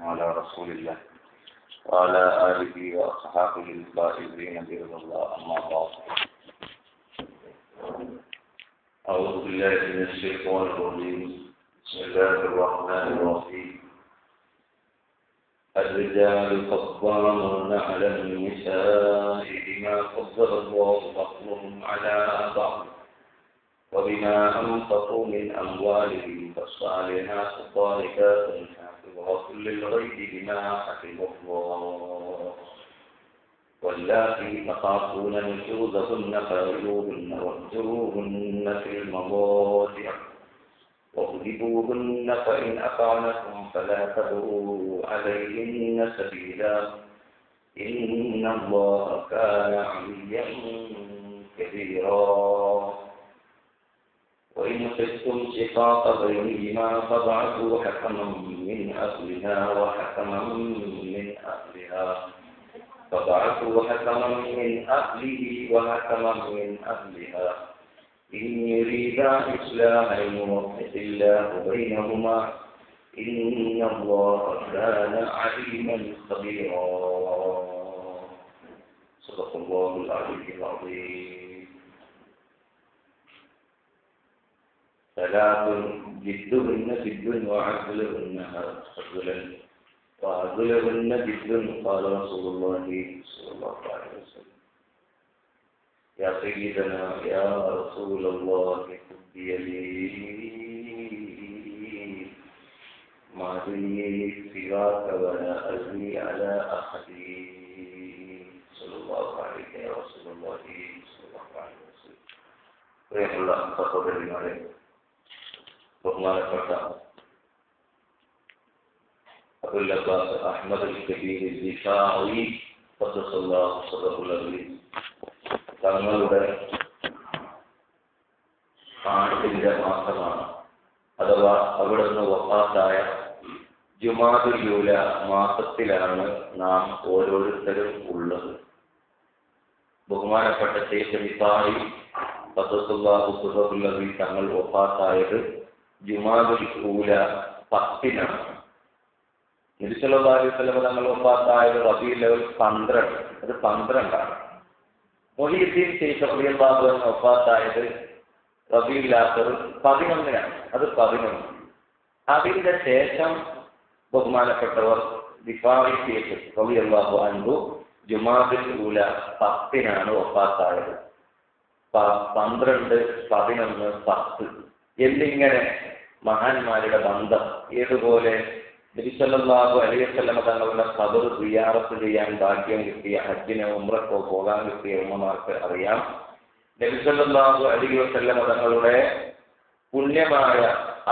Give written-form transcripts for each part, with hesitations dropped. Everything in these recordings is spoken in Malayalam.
على رسول الله وعلى آله وأصحابه الفائزين برضا الله. أما بعد، أعوذ بالله من الشيطان الرجيم. بسم الله الرحمن الرحيم. الرجال قوامون على النساء بما فضل الله بعضهم على بعض وبما أنفقوا من أموالهم، فالصالحات قانتات حافظات للغيب بما حفظ الله، واللاتي تخافون نشوزهن فعظوهن واهجروهن في المضاجع واضربوهن، فإن أطعنكم فلا تبغوا عليهن سبيلا، إن الله كان عليا كبيرا. وإن خفتم شقاق بينهما فابعثوا حكما من أهلها وحكما من أهلها من أهلها إن يريدا إصلاحا يوفق الله بينهما، إن الله كان عليما خبيرا. صدق الله العلي العظيم. ثلاث جدهن جد وعدلهن عدلا وعدلهن جد، قال رسول الله صلى الله عليه وسلم: يا سيدنا يا رسول الله خذ بيدي ما لي سواك ولا أزني على أحد، صلى الله عليه يا رسول الله صلى الله عليه وسلم. പ്രിയമുള്ള സഹോദരന്മാരെ, ബഹുമാനപ്പെട്ട അബുൽ അബ്ബാസ് അഹ്മദ് അൽ കബീർ ദിഫാഇ ഖദ്ദസല്ലാഹു സറഹുൽ അലീം തങ്ങളുടെ ആണ്ടിന്റെ മാസമാണ്, അഥവാ അവിടുന്ന് വഫാത്തായ ജുമാദുൽ ഊല മാസത്തിലാണ് നാം ഓരോരുത്തരും ഉള്ളത്. ബഹുമാനപ്പെട്ട ശൈഖ് ദിഫാഇ ഖദ്ദസല്ലാഹു സറഹുൽ അലീം തങ്ങൾ വഫാത്തായത് ജുമാദുൽ ഊല 10-നാണ്. നബി സല്ലല്ലാഹു അലൈഹി വസല്ലം തങ്ങൾ വഫാത്തായത് റബീഉൽ അവ്വൽ 12, അത് 12-ആണ്. മുഹ്യിദ്ദീൻ ശൈഖ് റളിയല്ലാഹു അൻഹു വഫാത്തായത് റബീഉൽ ആഖിർ 11-നാണ്, അത് 11. അതിന്റെ ശേഷം ബഹുമാനപ്പെട്ടവർ ദിഫാഇ ശൈഖ് റളിയല്ലാഹു അൻഹു ജുമാദുൽ ഊല 10-നാണ് വഫാത്തായത്. 12, 11, 10 എന്നിങ്ങനെ മഹാന്മാരുടെ ബന്ധം. ഏതുപോലെ നബി സല്ലല്ലാഹു അലൈഹി വസല്ലം തങ്ങളുടെ ഖബർ സിയാറത്ത് ചെയ്യാൻ ഭാഗ്യം കിട്ടിയ, ഹജ്ജിനോ ഉംറക്കോ പോകാൻ കിട്ടിയ ഉമ്മമാർക്ക് അറിയാം, നബി സല്ലല്ലാഹു അലൈഹി വസല്ലം തങ്ങളുടെ പുണ്യമായ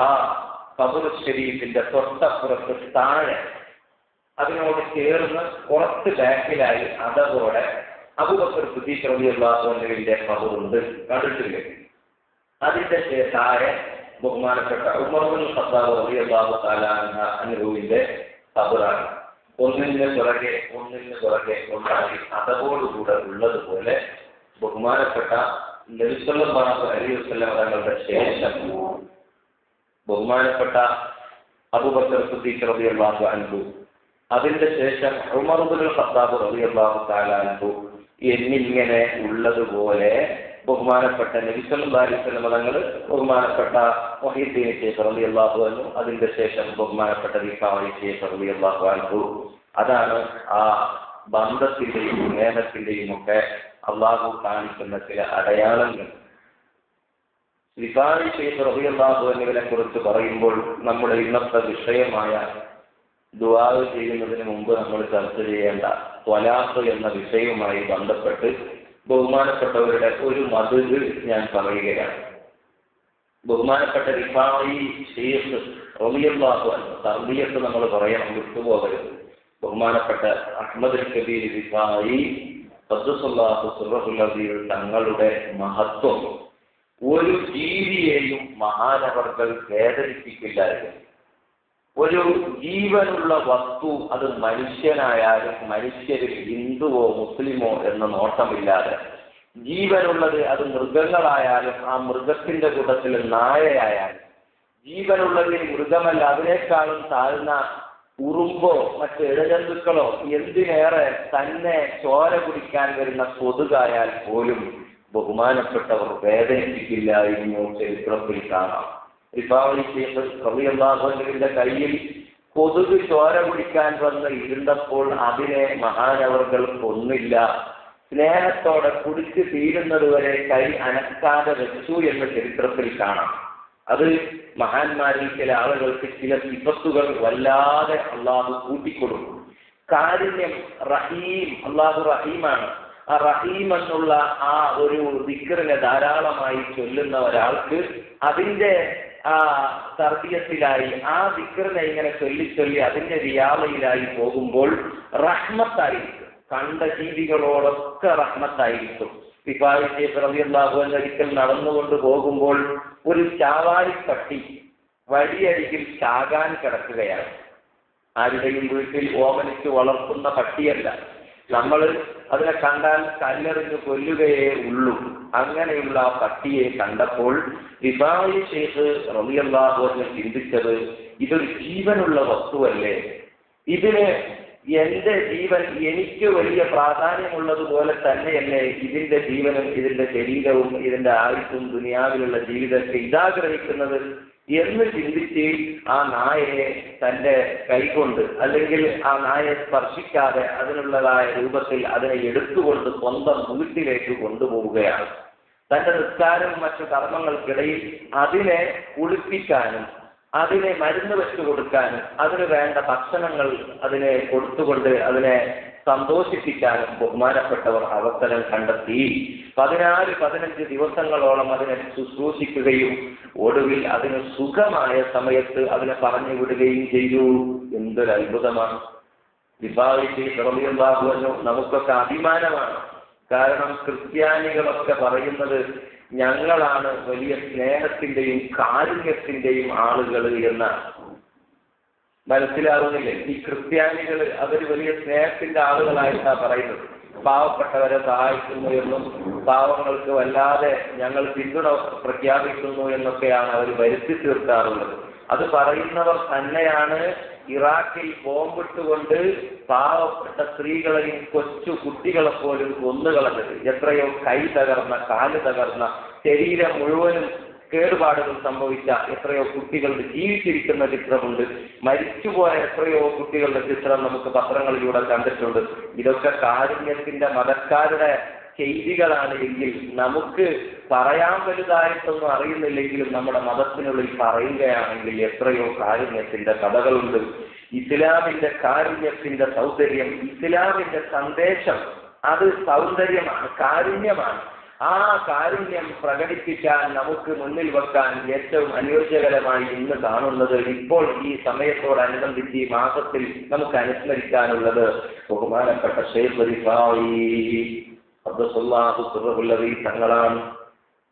ആ ഖബർ ശരീഫിന്റെ തൊട്ടപ്പുറത്ത് താഴെ, അതിനോട് ചേർന്ന് കുറച്ച് ബാക്കിലായി അതോടെ അബൂബക്കർ സിദ്ദീഖ് റളിയല്ലാഹു അൻഹുവിന്റെ ഖബറുണ്ട്, കണ്ടിട്ടില്ലേ? അതിന്റെ താഴെ ബഹുമാനപ്പെട്ട ഉമർ ഇബ്നുൽ ഖത്താബ് റളിയല്ലാഹു തആല അൻഹുവിന്റെ ഖബറാണ്. ഒന്നിന് പുറകെ ഒന്നായി അതോടുകൂടെ ഉള്ളതുപോലെ ബഹുമാനപ്പെട്ട നബി സല്ലല്ലാഹു അലൈഹി വസല്ലം തങ്ങളുടെ ശേഷം ബഹുമാനപ്പെട്ട അബൂബക്കർ സിദ്ദീഖ് റളിയല്ലാഹു അൻഹു, അതിന്റെ ശേഷം ഉമർ ഇബ്നുൽ ഖത്താബ് റളിയല്ലാഹു തആല അൻഹു എന്നിങ്ങനെ ഉള്ളതുപോലെ ബഹുമാനപ്പെട്ട നബി സല്ലല്ലാഹു അലൈഹി വസല്ലം തങ്ങൾ, ബഹുമാനപ്പെട്ട മുഹ്യിദ്ദീൻ ശൈഖ് റളിയല്ലാഹു അൻഹു, അതിന്റെ ശേഷം ബഹുമാനപ്പെട്ട ദിഫാഇ ശൈഖ് റളിയല്ലാഹു അൻഹു. അതാണ് ആ ബന്ധത്തിന്റെയും സ്നേഹത്തിന്റെയും ഒക്കെ അള്ളാഹു കാണിക്കുന്ന ചില അടയാളങ്ങൾ. ദിഫാഇ ശൈഖ് റളിയല്ലാഹു അൻഹുവിനെ കുറിച്ച് പറയുമ്പോൾ നമ്മുടെ ഇന്നത്തെ വിഷയമായ ദുആ ചെയ്യുന്നതിന് മുമ്പ് നമ്മൾ ചർച്ച ചെയ്യേണ്ട ത്വലാഖ് എന്ന വിഷയവുമായി ബന്ധപ്പെട്ട് ബഹുമാനപ്പെട്ടവരുടെ ഒരു മദ്ഹ് ഞാൻ പറയുകയാണ്. ബഹുമാനപ്പെട്ട ദിഫാഇ ശൈഖ് റളിയല്ലാഹു അൻഹു, തർബിയത്ത് നമ്മൾ പറയണം, വിട്ടുപോകരുത്. ബഹുമാനപ്പെട്ട അഹ്മദ് അൽ കബീർ ദിഫാഇ ഖദ്ദസല്ലാഹു സിർറഹുൽ അസീസ് തങ്ങളുടെ മഹത്വം ഒരു ജീവിയെയും മഹാനവർകൾ വേദനിപ്പിക്കില്ലായിരുന്നു. ഒരു ജീവനുള്ള വസ്തു, അത് മനുഷ്യനായാലും മനുഷ്യരിൽ ഹിന്ദുവോ മുസ്ലിമോ എന്ന നോട്ടമില്ലാതെ, ജീവനുള്ളത് അത് മൃഗങ്ങളായാലും ആ മൃഗത്തിന്റെ കൂട്ടത്തിൽ നായയായാലും, ജീവനുള്ളതിൽ മൃഗമല്ല അതിനേക്കാളും താഴ്ന്ന ഉറുമ്പോ മറ്റ് ഇഴജന്തുക്കളോ എന്തിനേറെ തന്നെ ചോര കുടിക്കാൻ വരുന്ന കൊതുകായാൽ പോലും ബഹുമാനപ്പെട്ടവർ വേദനിപ്പിക്കില്ലായിരുന്നു ചരിത്രത്തിൽ കാണാം. റിഫായി ശൈഖ് റളിയല്ലാഹു അൻഹുവിന്റെ കയ്യിൽ കൊതുക് ചോര കുടിക്കാൻ വന്ന് ഇരുന്നപ്പോൾ അതിനെ മഹാനവർകൾ കൊന്നില്ല. സ്നേഹത്തോടെ കുടിച്ച് തീരുന്നത് വരെ കൈ അനക്കാതെ വെച്ചു എന്ന് ചരിത്രത്തിൽ കാണാം. അത് മഹാന്മാരിൽ ചില ആളുകൾക്ക് ചില സിഫത്തുകൾ വല്ലാതെ അള്ളാഹു കൂട്ടിക്കൊടുക്കും. കാരുണ്യം, റഹീം, അള്ളാഹു റഹീമാണ്. ആ റഹീം എന്നുള്ള ആ ഒരു ദിക്റിനെ ധാരാളമായി ചൊല്ലുന്ന ഒരാൾക്ക് അതിന്റെ ആ തർബിയത്തിലായി ആ ദിക്റിനെ ഇങ്ങനെ ചൊല്ലി അതിന്റെ റിയാളയിലായി പോകുമ്പോൾ റഹ്മത്തായിരിക്കും. കണ്ട ജീവികളോടൊക്കെ റഹ്മത്തായിരിക്കും. റിഫായി ശൈഖ് റളിയല്ലാഹു അൻഹു ഒരിക്കൽ നടന്നുകൊണ്ട് പോകുമ്പോൾ ഒരു ചാവാലിപ്പട്ടി വഴിയരികിൽ ചാകാൻ കിടക്കുകയാണ്. ആരുടെയും വീട്ടിൽ ഓമനിച്ച് വളർത്തുന്ന പട്ടിയല്ല. നമ്മൾ അതിനെ കണ്ടാൽ കല്ലെറിഞ്ഞ് കൊല്ലുകയേ ഉള്ളൂ. അങ്ങനെയുള്ള ആ പട്ടിയെ കണ്ടപ്പോൾ റിഫായി ശൈഖ് റളിയല്ലാഹു അൻഹു ചിന്തിച്ചത്, ഇതൊരു ജീവനുള്ള വസ്തുവല്ലേ, ഇതിന് എന്റെ ജീവൻ എനിക്ക് വലിയ പ്രാധാന്യമുള്ളതുപോലെ തന്നെയല്ലേ ഇതിന്റെ ജീവനും ഇതിന്റെ ശരീരവും ഇതിന്റെ ആയുസ്സും ദുനിയാവിലുള്ള ജീവിതത്തെ ഇതാഗ്രഹിക്കുന്നത് എന്ന് ചിന്തിച്ച് ആ നായയെ തന്റെ കൈകൊണ്ട് അല്ലെങ്കിൽ ആ നായയെ സ്പർശിക്കാതെ അതിനുള്ളതായ രൂപത്തിൽ അതിനെ എടുത്തുകൊണ്ട് സ്വന്തം വീട്ടിലേക്ക് കൊണ്ടുപോവുകയാണ്. തന്റെ നിസ്കാരവും മറ്റു കർമ്മങ്ങൾക്കിടയിൽ അതിനെ കുളിപ്പിക്കാനും അതിനെ മരുന്ന് വെച്ചു കൊടുക്കാനും അതിന് വേണ്ട ഭക്ഷണങ്ങൾ അതിനെ കൊടുത്തുകൊണ്ട് അതിനെ സന്തോഷിപ്പിക്കാനും ബഹുമാനപ്പെട്ടവർ അവസരം കണ്ടെത്തി. 14-15 ദിവസങ്ങളോളം അതിനെ ശുശ്രൂഷിക്കുകയും ഒടുവിൽ അതിന് സുഖമായ സമയത്ത് അതിനെ പറഞ്ഞു വിടുകയും ചെയ്തു. എന്തൊരു അത്ഭുതമാണ്! റിഫായി ശൈഖ് റളിയല്ലാഹു അൻഹു നമുക്കൊക്കെ അഭിമാനമാണ്. കാരണം ക്രിസ്ത്യാനികളൊക്കെ പറയുന്നത് ഞങ്ങളാണ് വലിയ സ്നേഹത്തിന്റെയും കാരുണ്യത്തിന്റെയും ആളുകൾ എന്നാണ്. മനസ്സിലാവുന്നില്ലേ? ഈ ക്രിസ്ത്യാനികൾ അവർ വലിയ സ്നേഹത്തിന്റെ ആളുകളായിട്ടാണ് പറയുന്നത്. പാവപ്പെട്ടവരെ സഹായിക്കുന്നു എന്നും പാവങ്ങൾക്ക് വല്ലാതെ ഞങ്ങൾ പിന്തുണ പ്രഖ്യാപിക്കുന്നു എന്നൊക്കെയാണ് അവർ വരുത്തി തീർക്കാറുള്ളത്. അത് പറയുന്നവർ തന്നെയാണ് ഇറാഖിൽ ബോംബിട്ടുകൊണ്ട് പാവപ്പെട്ട സ്ത്രീകളെയും കൊച്ചു കുട്ടികളെ പോലും കൊന്നുകളഞ്ഞത്. എത്രയോ കൈ തകർന്ന, കാല് തകർന്ന, ശരീരം മുഴുവനും കേടുപാടുകൾ സംഭവിച്ച എത്രയോ കുട്ടികളുടെ ജീവിച്ചിരിക്കുന്ന ചിത്രമുണ്ട്. മരിച്ചുപോയ എത്രയോ കുട്ടികളുടെ ചിത്രം നമുക്ക് പത്രങ്ങളിലൂടെ കണ്ടിട്ടുണ്ട്. ഇതൊക്കെ കാരുണ്യത്തിന്റെ മതക്കാരുടെ ചെയ്തികളാണ് എങ്കിൽ നമുക്ക് പറയാൻ വലുതായിട്ടൊന്നും അറിയുന്നില്ലെങ്കിലും നമ്മുടെ മതത്തിനുള്ളിൽ പറയുകയാണെങ്കിൽ എത്രയോ കാരുണ്യത്തിന്റെ കഥകളുണ്ട്. ഇസ്ലാമിന്റെ കാരുണ്യത്തിന്റെ സൗന്ദര്യം, ഇസ്ലാമിന്റെ സന്ദേശം അത് സൗന്ദര്യമാണ്, കാരുണ്യമാണ്. ആ കാരുണ്യം പ്രകടിപ്പിക്കാൻ നമുക്ക് മുന്നിൽ വെക്കാൻ ഏറ്റവും അനുയോജ്യകരമായി ഇന്ന് കാണുന്നത്, ഇപ്പോൾ ഈ സമയത്തോടനുബന്ധിച്ച് ഈ മാസത്തിൽ നമുക്ക് അനുസ്മരിക്കാനുള്ളത് ബഹുമാനപ്പെട്ട ശൈഖ് റിഫായി ഖദ്ദസല്ലാഹു സിർറഹുൽ തങ്ങളാണ്.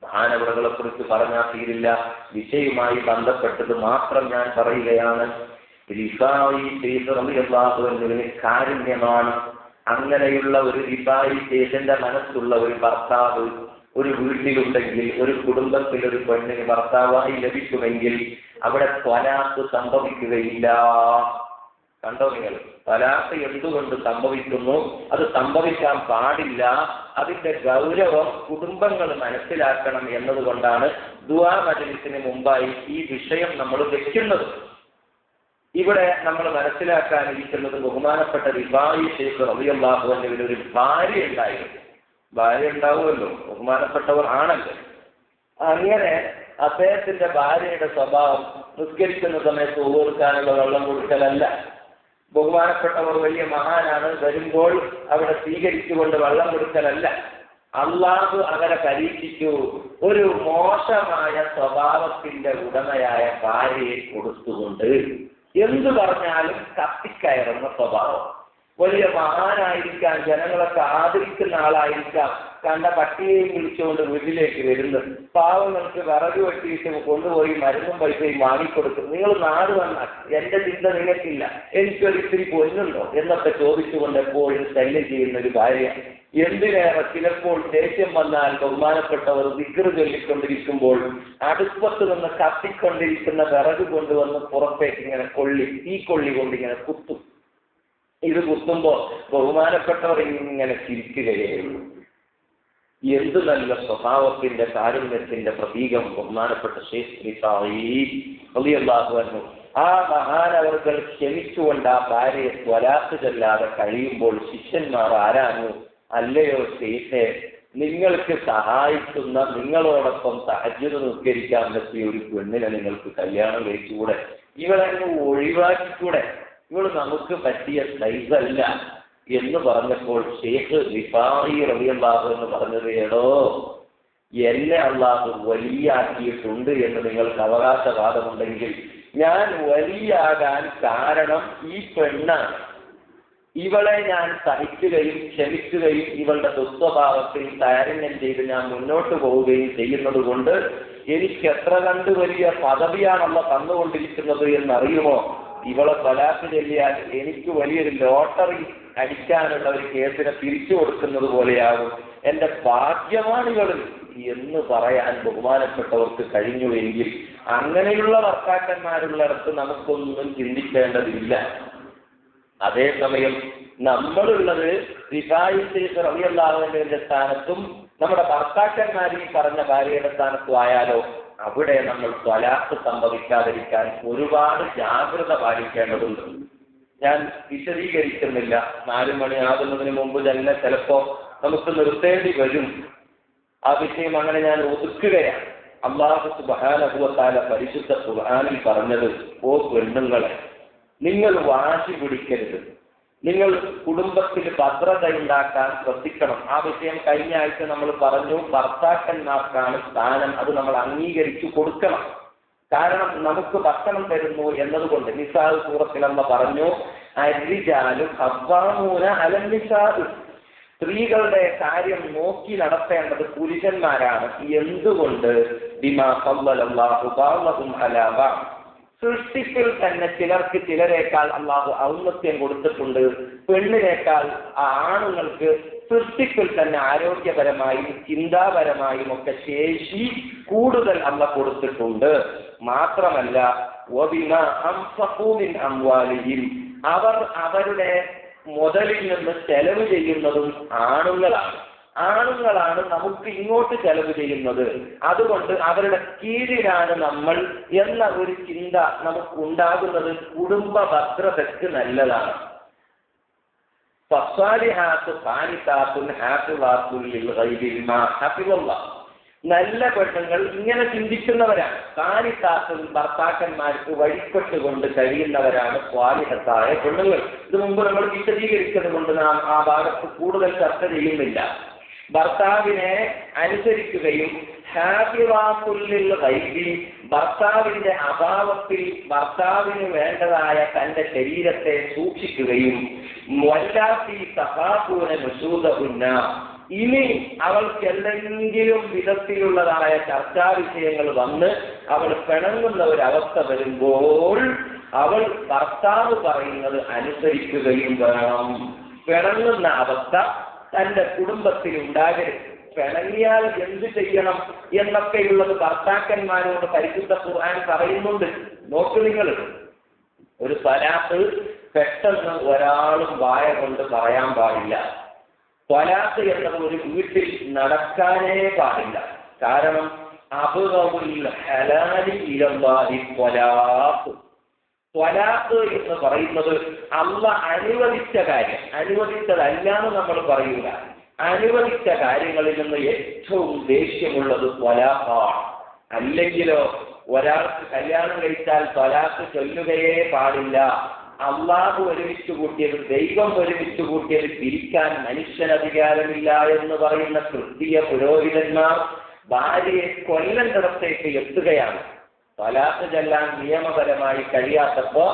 മഹാനവറുകളെ കുറിച്ച് പറഞ്ഞാൽ തീരില്ല. വിഷയവുമായി ബന്ധപ്പെട്ടത് മാത്രം ഞാൻ പറയുകയാണ്. റിഫായി ശൈഖ് റളിയല്ലാഹു അൻഹുവിന് കാരുണ്യമാണ്. അങ്ങനെയുള്ള ഒരു റിഫായി ശൈഖിന്റെ മനസ്സുള്ള ഒരു ഭർത്താവ് ഒരു വീട്ടിലുണ്ടെങ്കിൽ, ഒരു കുടുംബത്തിൽ ഒരു പെണ്ണിന് ഭർത്താവായി ലഭിക്കുമെങ്കിൽ അവിടെ ത്വലാഖ് സംഭവിക്കുകയില്ല. കണ്ടോ നിങ്ങൾ? ത്വലാഖ് എന്തുകൊണ്ട് സംഭവിക്കുന്നു? അത് സംഭവിക്കാൻ പാടില്ല. അതിന്റെ ഗൗരവം കുടുംബങ്ങൾ മനസ്സിലാക്കണം എന്നതുകൊണ്ടാണ് ദുആ മജ്‌ലിസിന് മുമ്പായി ഈ വിഷയം നമ്മൾ വെക്കുന്നത്. ഇവിടെ നമ്മൾ മനസ്സിലാക്കാനിരിക്കുന്നത് ബഹുമാനപ്പെട്ട റിഫായി ശൈഖ് റളിയല്ലാഹു അൻഹുവിന് ഒരു ഭാര്യ ഉണ്ടായിരുന്നു. ഭാര്യ ഉണ്ടാവുമല്ലോ, ബഹുമാനപ്പെട്ടവർ ആണല്ലോ. അങ്ങനെ അദ്ദേഹത്തിന്റെ ഭാര്യയുടെ സ്വഭാവം നിസ്കരിക്കുന്ന സമയത്ത് ഓർക്കാനുള്ള വെള്ളം കൊടുക്കലല്ല. ബഹുമാനപ്പെട്ടവർ വലിയ മഹാനാണ്, വരുമ്പോൾ അവിടെ സ്വീകരിച്ചുകൊണ്ട് വെള്ളം കൊടുക്കലല്ല. അള്ളാഹു അവരെ പരീക്ഷിച്ചു. ഒരു മോശമായ സ്വഭാവത്തിന്റെ ഉടമയായ ഭാര്യയെ കൊടുത്തുകൊണ്ട് എന്തു പറഞ്ഞാലും കത്തിക്കയറുന്ന സ്വഭാവം. വലിയ മഹാനായിരിക്കാം, ജനങ്ങളൊക്കെ ആദരിക്കുന്ന ആളായിരിക്കാം. കണ്ട പട്ടിയെയും വിളിച്ചുകൊണ്ട് വീട്ടിലേക്ക് വരുന്നത്, പാവങ്ങൾക്ക് വിറക് വെട്ടിയിട്ട് കൊണ്ടുപോയി മരുന്നും പൈസയും വാങ്ങിക്കൊടുക്കും. നിങ്ങൾ നാട് വന്നാൽ എന്റെ ചിന്ത നിങ്ങൾക്കില്ല, എനിക്കൊരിത്തിരി പൊന്നുണ്ടോ എന്നൊക്കെ ചോദിച്ചുകൊണ്ട് എപ്പോഴും ശല്യം ചെയ്യുന്ന ഒരു ഭാര്യ. എന്തിനേറെ ചിലപ്പോൾ ദേഷ്യം വന്നാൽ ബഹുമാനപ്പെട്ടവർ ദിക്ർ ചൊല്ലിക്കൊണ്ടിരിക്കുമ്പോൾ അടുപ്പത്ത് നിന്ന് കത്തിക്കൊണ്ടിരിക്കുന്ന വിറക് കൊണ്ടുവന്ന് പുറത്തേക്ക് ഇങ്ങനെ ഈ കൊള്ളി കൊണ്ട് ഇങ്ങനെ കുത്തും. ഇത് കുത്തുമ്പോ ബഹുമാനപ്പെട്ടവർ ഇങ്ങനെ ചിരിക്കുകയുള്ളൂ. എന്തു നല്ല സ്വഭാവത്തിന്റെ കാരുണ്യത്തിന്റെ പ്രതീകം ബഹുമാനപ്പെട്ട റളിയല്ലാഹു. ആ മഹാനവർകൾ ക്ഷമിച്ചുകൊണ്ട് ആ ഭാര്യയെ സ്വലാത്ത് ചെല്ലാതെ കഴിയുമ്പോൾ ശിഷ്യന്മാർ ആരാഞ്ഞു, അല്ലയോ ശൈഖേ, നിങ്ങൾക്ക് സഹായിക്കുന്ന, നിങ്ങളോടൊപ്പം തഹജ്ജുദ് നിസ്കരിക്കാൻ പറ്റിയ ഒരു പെണ്ണിനെ നിങ്ങൾക്ക് കല്യാണം കഴിച്ചുകൂടെ? ഇവളങ്ങ് ഒഴിവാക്കിക്കൂടെ? ഇവൾ നമുക്ക് പറ്റിയ സൈസല്ല എന്ന് പറഞ്ഞപ്പോൾ ഷെയ്ഖ് റിഫാഈ റളിയല്ലാഹു എന്ന് പറഞ്ഞത്, എടോ, എന്നെ അല്ലാഹു വലിയാക്കിയിട്ടുണ്ട് എന്ന് നിങ്ങൾക്ക് അവകാശവാദമുണ്ടെങ്കിൽ ഞാൻ വലിയാകാൻ കാരണം ഈ പെണ്ണാണ്. ഇവളെ ഞാൻ സഹിക്കുകയും ക്ഷമിക്കുകയും ഇവളുടെ ദുസ്വഭാവത്തിൽ താരണ്യം ചെയ്ത് ഞാൻ മുന്നോട്ട് പോവുകയും ചെയ്യുന്നത് കൊണ്ട് എനിക്ക് എത്ര കണ്ട് വലിയ പദവിയാണല്ലോ തന്നുകൊണ്ടിരിക്കുന്നത് എന്നറിയുമോ? ഇവളെ തലാഖ് ചൊല്ലിയാൽ എനിക്ക് വലിയൊരു ലോട്ടറി അടിക്കാനുള്ള ഒരു കേസിനെ തിരിച്ചു കൊടുക്കുന്നത് പോലെയാകും. എന്റെ ഭാഗ്യമാണ് എന്ന് പറയാൻ ബഹുമാനപ്പെട്ടവർക്ക് കഴിഞ്ഞുവെങ്കിൽ അങ്ങനെയുള്ള ഭർത്താക്കന്മാരുള്ളിടത്ത് നമുക്കൊന്നും ചിന്തിക്കേണ്ടതില്ല. അതേസമയം നമ്മളുള്ളത് റിഫാഈ ശൈഖ് റളിയല്ലാഹുവിന്റെ സ്ഥാനത്തും നമ്മുടെ ഭർത്താക്കന്മാരിൽ പറഞ്ഞ ഭാര്യയുടെ സ്ഥാനത്തും ആയാലോ, അവിടെ നമ്മൾ ത്വലാഖ് സംഭവിക്കാതിരിക്കാൻ ഒരുപാട് ജാഗ്രത പാലിക്കേണ്ടതുണ്ട്. ഞാൻ വിശദീകരിക്കുന്നില്ല, 4 മണിയാകുന്നതിന് മുമ്പ് തന്നെ ചിലപ്പോ നമുക്ക് നിർത്തേണ്ടി വരും. ആ വിഷയം അങ്ങനെ ഞാൻ ഒതുക്കുകയാണ്. അല്ലാഹു സുബ്ഹാനഹു വ തആല പരിശുദ്ധ ഖുർആനിൽ പറഞ്ഞത്, ഓ പെണ്ണുങ്ങളെ, നിങ്ങൾ വാശി പിടിക്കരുത്, നിങ്ങൾ കുടുംബത്തിൽ ഭദ്രത ഉണ്ടാക്കാൻ ശ്രദ്ധിക്കണം. ആ വിഷയം കഴിഞ്ഞ ആഴ്ച നമ്മൾ പറഞ്ഞു. ഭർത്താക്കന്മാർക്കാണ് സ്ഥാനം, അത് നമ്മൾ അംഗീകരിച്ചു കൊടുക്കണം. കാരണം നമുക്ക് ഭക്ഷണം തരുന്നു എന്നതുകൊണ്ട്. നിസാ സൂറത്തിൽ അല്ലാഹു പറഞ്ഞു, അർരിജാലു ഖവ്വാമൂന അലൻ നിസാ, സ്ത്രീകളുടെ കാര്യം നോക്കി നടത്തേണ്ടത് പുരുഷന്മാരാണ്. എന്തുകൊണ്ട്? ബിമാ ഫളലല്ലാഹു ബഅദഹും അലാ ബഅദ്, സൃഷ്ടിപ്പിൽ തന്നെ ചിലർക്ക് ചിലരേക്കാൾ അല്ലാഹു ഔന്നത്യം കൊടുത്തിട്ടുണ്ട്. പെണ്ണിനേക്കാൾ ആണുങ്ങൾക്ക് സൃഷ്ടിപ്പിൽ തന്നെ ആരോഗ്യപരമായും ചിന്താപരമായും ഒക്കെ ശേഷി കൂടുതൽ അല്ലാഹു കൊടുത്തിട്ടുണ്ട്. മാത്രമല്ല, വബിമാ അൻഫഖൂ മിൻ അംവാലിഹിം, അവർ അവരുടെ മുതലിൽ നിന്ന് ചെലവ് ചെയ്യുന്നതും ആണുങ്ങളാണ് നമുക്ക് ഇങ്ങോട്ട് ചെലവ് ചെയ്യുന്നത്. അതുകൊണ്ട് അവരുടെ കീഴിലാണ് നമ്മൾ എന്ന ഒരു ചിന്ത നമുക്ക് ഉണ്ടാകുന്നത് കുടുംബ ഭദ്രതയ്ക്ക് നല്ലതാണ്. ഫസ്സാലിഹാത്തു ഖാനിതാത്തുൻ ഹാഫിളാത്തുൻ ലിൽഗൈബി ബിമാ ഹഫിളല്ലാഹ്, നല്ല പെണ്ണുങ്ങൾ ഇങ്ങനെ ചിന്തിക്കുന്നവരാണ്. ഖാനിതാത്തുൻ, ഭർത്താക്കന്മാർക്ക് വഴിപ്പെട്ടുകൊണ്ട് കഴിയുന്നവരാണ് സ്വാലിഹത്തായ പെണ്ണുങ്ങൾ. ഇത് മുമ്പ് നമ്മൾ വിശദീകരിച്ചത് കൊണ്ട് നാം ആ ഭാഗത്ത് കൂടുതൽ ചർച്ച ചെയ്യുന്നില്ല. ഭർത്താവിനെ അനുസരിക്കുകയും ഹാഫിളാത്തുൽ ലിൽഗൈബി, ഭർത്താവിന്റെ അഭാവത്തിൽ ഭർത്താവിന് വേണ്ടതായ തന്റെ ശരീരത്തെ സൂക്ഷിക്കുകയും, വല്ലാത്തി തഖാഫൂന നുശൂദഹുന്ന, ഇനി അവൾക്ക് എന്തെങ്കിലും വിധത്തിലുള്ളതായ ചർച്ചാ വിഷയങ്ങൾ വന്ന് അവൾ പിണങ്ങുന്ന ഒരവസ്ഥ വരുമ്പോൾ അവൾ ഭർത്താവ് പറയുന്നത് അനുസരിക്കുകയും വേണം. പിണങ്ങുന്ന അവസ്ഥ തന്റെ കുടുംബത്തിൽ ഉണ്ടാകരുത്. പിണങ്ങിയാൽ എന്ത് ചെയ്യണം എന്നൊക്കെയുള്ളത് ഭർത്താക്കന്മാരോട് പരിശുദ്ധ ഖുർആൻ പറയുന്നുണ്ട്. നോക്ക് നിങ്ങൾ, ഒരു തലാഖ് പെട്ടെന്ന് ഒരാളും വായ കൊണ്ട് പറയാൻ പാടില്ല. ത്വലാഖ് എന്നത് ഒരു വീട്ടിൽ നടക്കാനേ പാടില്ല. കാരണം അബ്ഗദുൽ ഹലാലി ഇലല്ലാഹി ത്വലാഖ്, ത്വലാഖ് എന്ന് പറയുന്നത് അല്ലാഹ് അനുവദിച്ച കാര്യം, അനുവദിച്ചതല്ലാന്ന് നമ്മൾ പറയൂല. അനുവദിച്ച കാര്യങ്ങളിൽ നിന്ന് ഏറ്റവും ദേഷ്യമുള്ളത് ത്വലാഖാണ്. അല്ലെങ്കിലോ ഒരാൾക്ക് കല്യാണം കഴിച്ചാൽ ത്വലാഖ് ചൊല്ലുകയേ പാടില്ല. അള്ളാഹു ഒരുമിച്ച് കൂട്ടിയത്, ദൈവം ഒരുമിച്ച് കൂട്ടിയത് പിരിക്കാൻ മനുഷ്യന് അധികാരമില്ല എന്ന് പറയുന്ന ക്രിസ്തീയ പുരോഹിതന്മാർ ഭാര്യയെ കൊല്ലേണ്ടിടത്തേക്ക് എത്തുകയാണ്. ത്വലാഖ് ചൊല്ലാൻ നിയമപരമായി കഴിയാത്തപ്പോ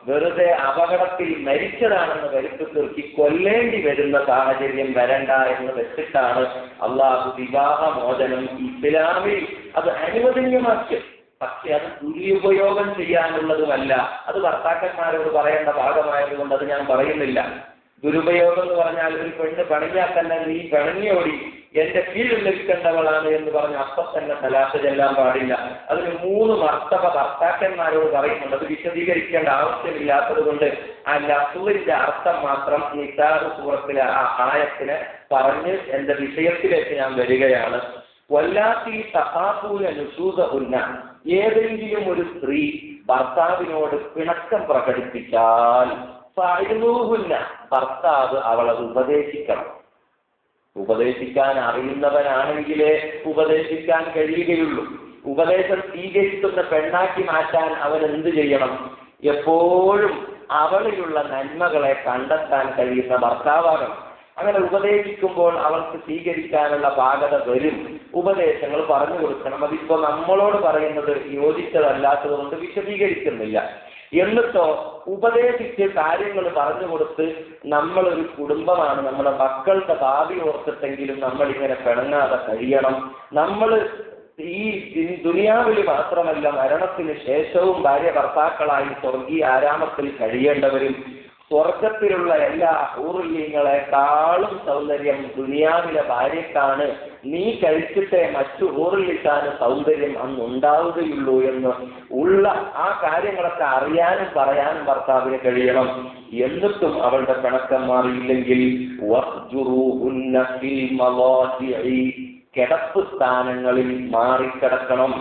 വെറുതെ അപകടത്തിൽ മരിച്ചതാണെന്ന് വരുത്തി തീർക്കി കൊല്ലേണ്ടി വരുന്ന സാഹചര്യം വരണ്ട എന്ന് വെച്ചിട്ടാണ് അള്ളാഹു വിവാഹമോചനം ഇസ്ലാമിൽ അത് അനുവദനീയമാക്കിയത്. പക്ഷെ അത് ദുരുപയോഗം ചെയ്യാനുള്ളതുമല്ല. അത് ഭർത്താക്കന്മാരോട് പറയേണ്ട ഭാഗമായതുകൊണ്ട് അത് ഞാൻ പറയുന്നില്ല. ദുരുപയോഗം എന്ന് പറഞ്ഞാൽ ഒരു പെണ്ണ് പണിഞ്ഞാൽ തന്നെ നീ പിണങ്ങിയോടി എന്റെ കീഴിൽ നിൽക്കേണ്ടവളാണ് എന്ന് പറഞ്ഞ് അപ്പം തന്നെ തലാഖ് ചെല്ലാൻ പാടില്ല. അതിന് 3 മർത്തബ ഭർത്താക്കന്മാരോട് പറയുന്നുണ്ട്. അത് വിശദീകരിക്കേണ്ട ആവശ്യമില്ലാത്തത് കൊണ്ട് ആ ലഫ്ളിന്റെ അർത്ഥം മാത്രം നിസാർ സൂറത്തിലെ ആ ആയത്തിനെ പറഞ്ഞ് എന്റെ വിഷയത്തിലേക്ക് ഞാൻ വരികയാണ്. വല്ലാത്തി തഖാഫൂന നുശൂസഹുന്ന, ഏതെങ്കിലും ഒരു സ്ത്രീ ഭർത്താവിനോട് പിണക്കം പ്രകടിപ്പിച്ചാൽ ഫഅ്ലുഹുന്ന, ഭർത്താവ് അവളെ ഉപദേശിക്കണം. ഉപദേശിക്കാൻ അറിയുന്നവനാണെങ്കിലേ ഉപദേശിക്കാൻ കഴിയുകയുള്ളൂ. ഉപദേശം സ്വീകരിക്കുന്ന പെണ്ണാക്കി മാറ്റാൻ അവൻ എന്ത് ചെയ്യണം? എപ്പോഴും അവളിലുള്ള നന്മകളെ കണ്ടെത്താൻ കഴിയുന്ന ഭർത്താവാകണം. അങ്ങനെ ഉപദേശിക്കുമ്പോൾ അവൾക്ക് സ്വീകരിക്കാനുള്ള പാകത വരും. ഉപദേശങ്ങൾ പറഞ്ഞു കൊടുക്കണം. അതിപ്പോ നമ്മളോട് പറയുന്നത് യോജിച്ചതല്ലാത്തത് കൊണ്ട് വിശദീകരിക്കുന്നില്ല. എന്നിട്ടോ ഉപദേശിച്ച് കാര്യങ്ങൾ പറഞ്ഞു കൊടുത്ത് നമ്മളൊരു കുടുംബമാണ്, നമ്മുടെ മക്കളുടെ ഭാവി ഓർത്തിട്ടെങ്കിലും നമ്മളിങ്ങനെ പിണങ്ങാതെ കഴിയണം. നമ്മൾ ഈ ദുനിയാവിൽ മാത്രമല്ല മരണത്തിന് ശേഷവും ഭാര്യ ഭർത്താക്കളായി സ്വർഗീയ ആരാമത്തിൽ കഴിയേണ്ടവരും. സ്വർഗത്തിലുള്ള എല്ലാ ഹൂറുല്യങ്ങളെക്കാളും സൗന്ദര്യം ദുനിയാവിലെ ഭാര്യക്കാണ്. നീ കഴിച്ചിട്ടേ മറ്റു ഹൂറുല്യക്കാന് സൗന്ദര്യം അന്നുണ്ടാവുകയുള്ളൂ എന്ന് ഉള്ള ആ കാര്യങ്ങളൊക്കെ അറിയാനും പറയാനും ഭർത്താവിന് കഴിയണം. എന്നിട്ടും അവളുടെ പിണക്കം മാറിയില്ലെങ്കിൽ കിടപ്പ് സ്ഥാനങ്ങളിൽ മാറിക്കിടക്കണം.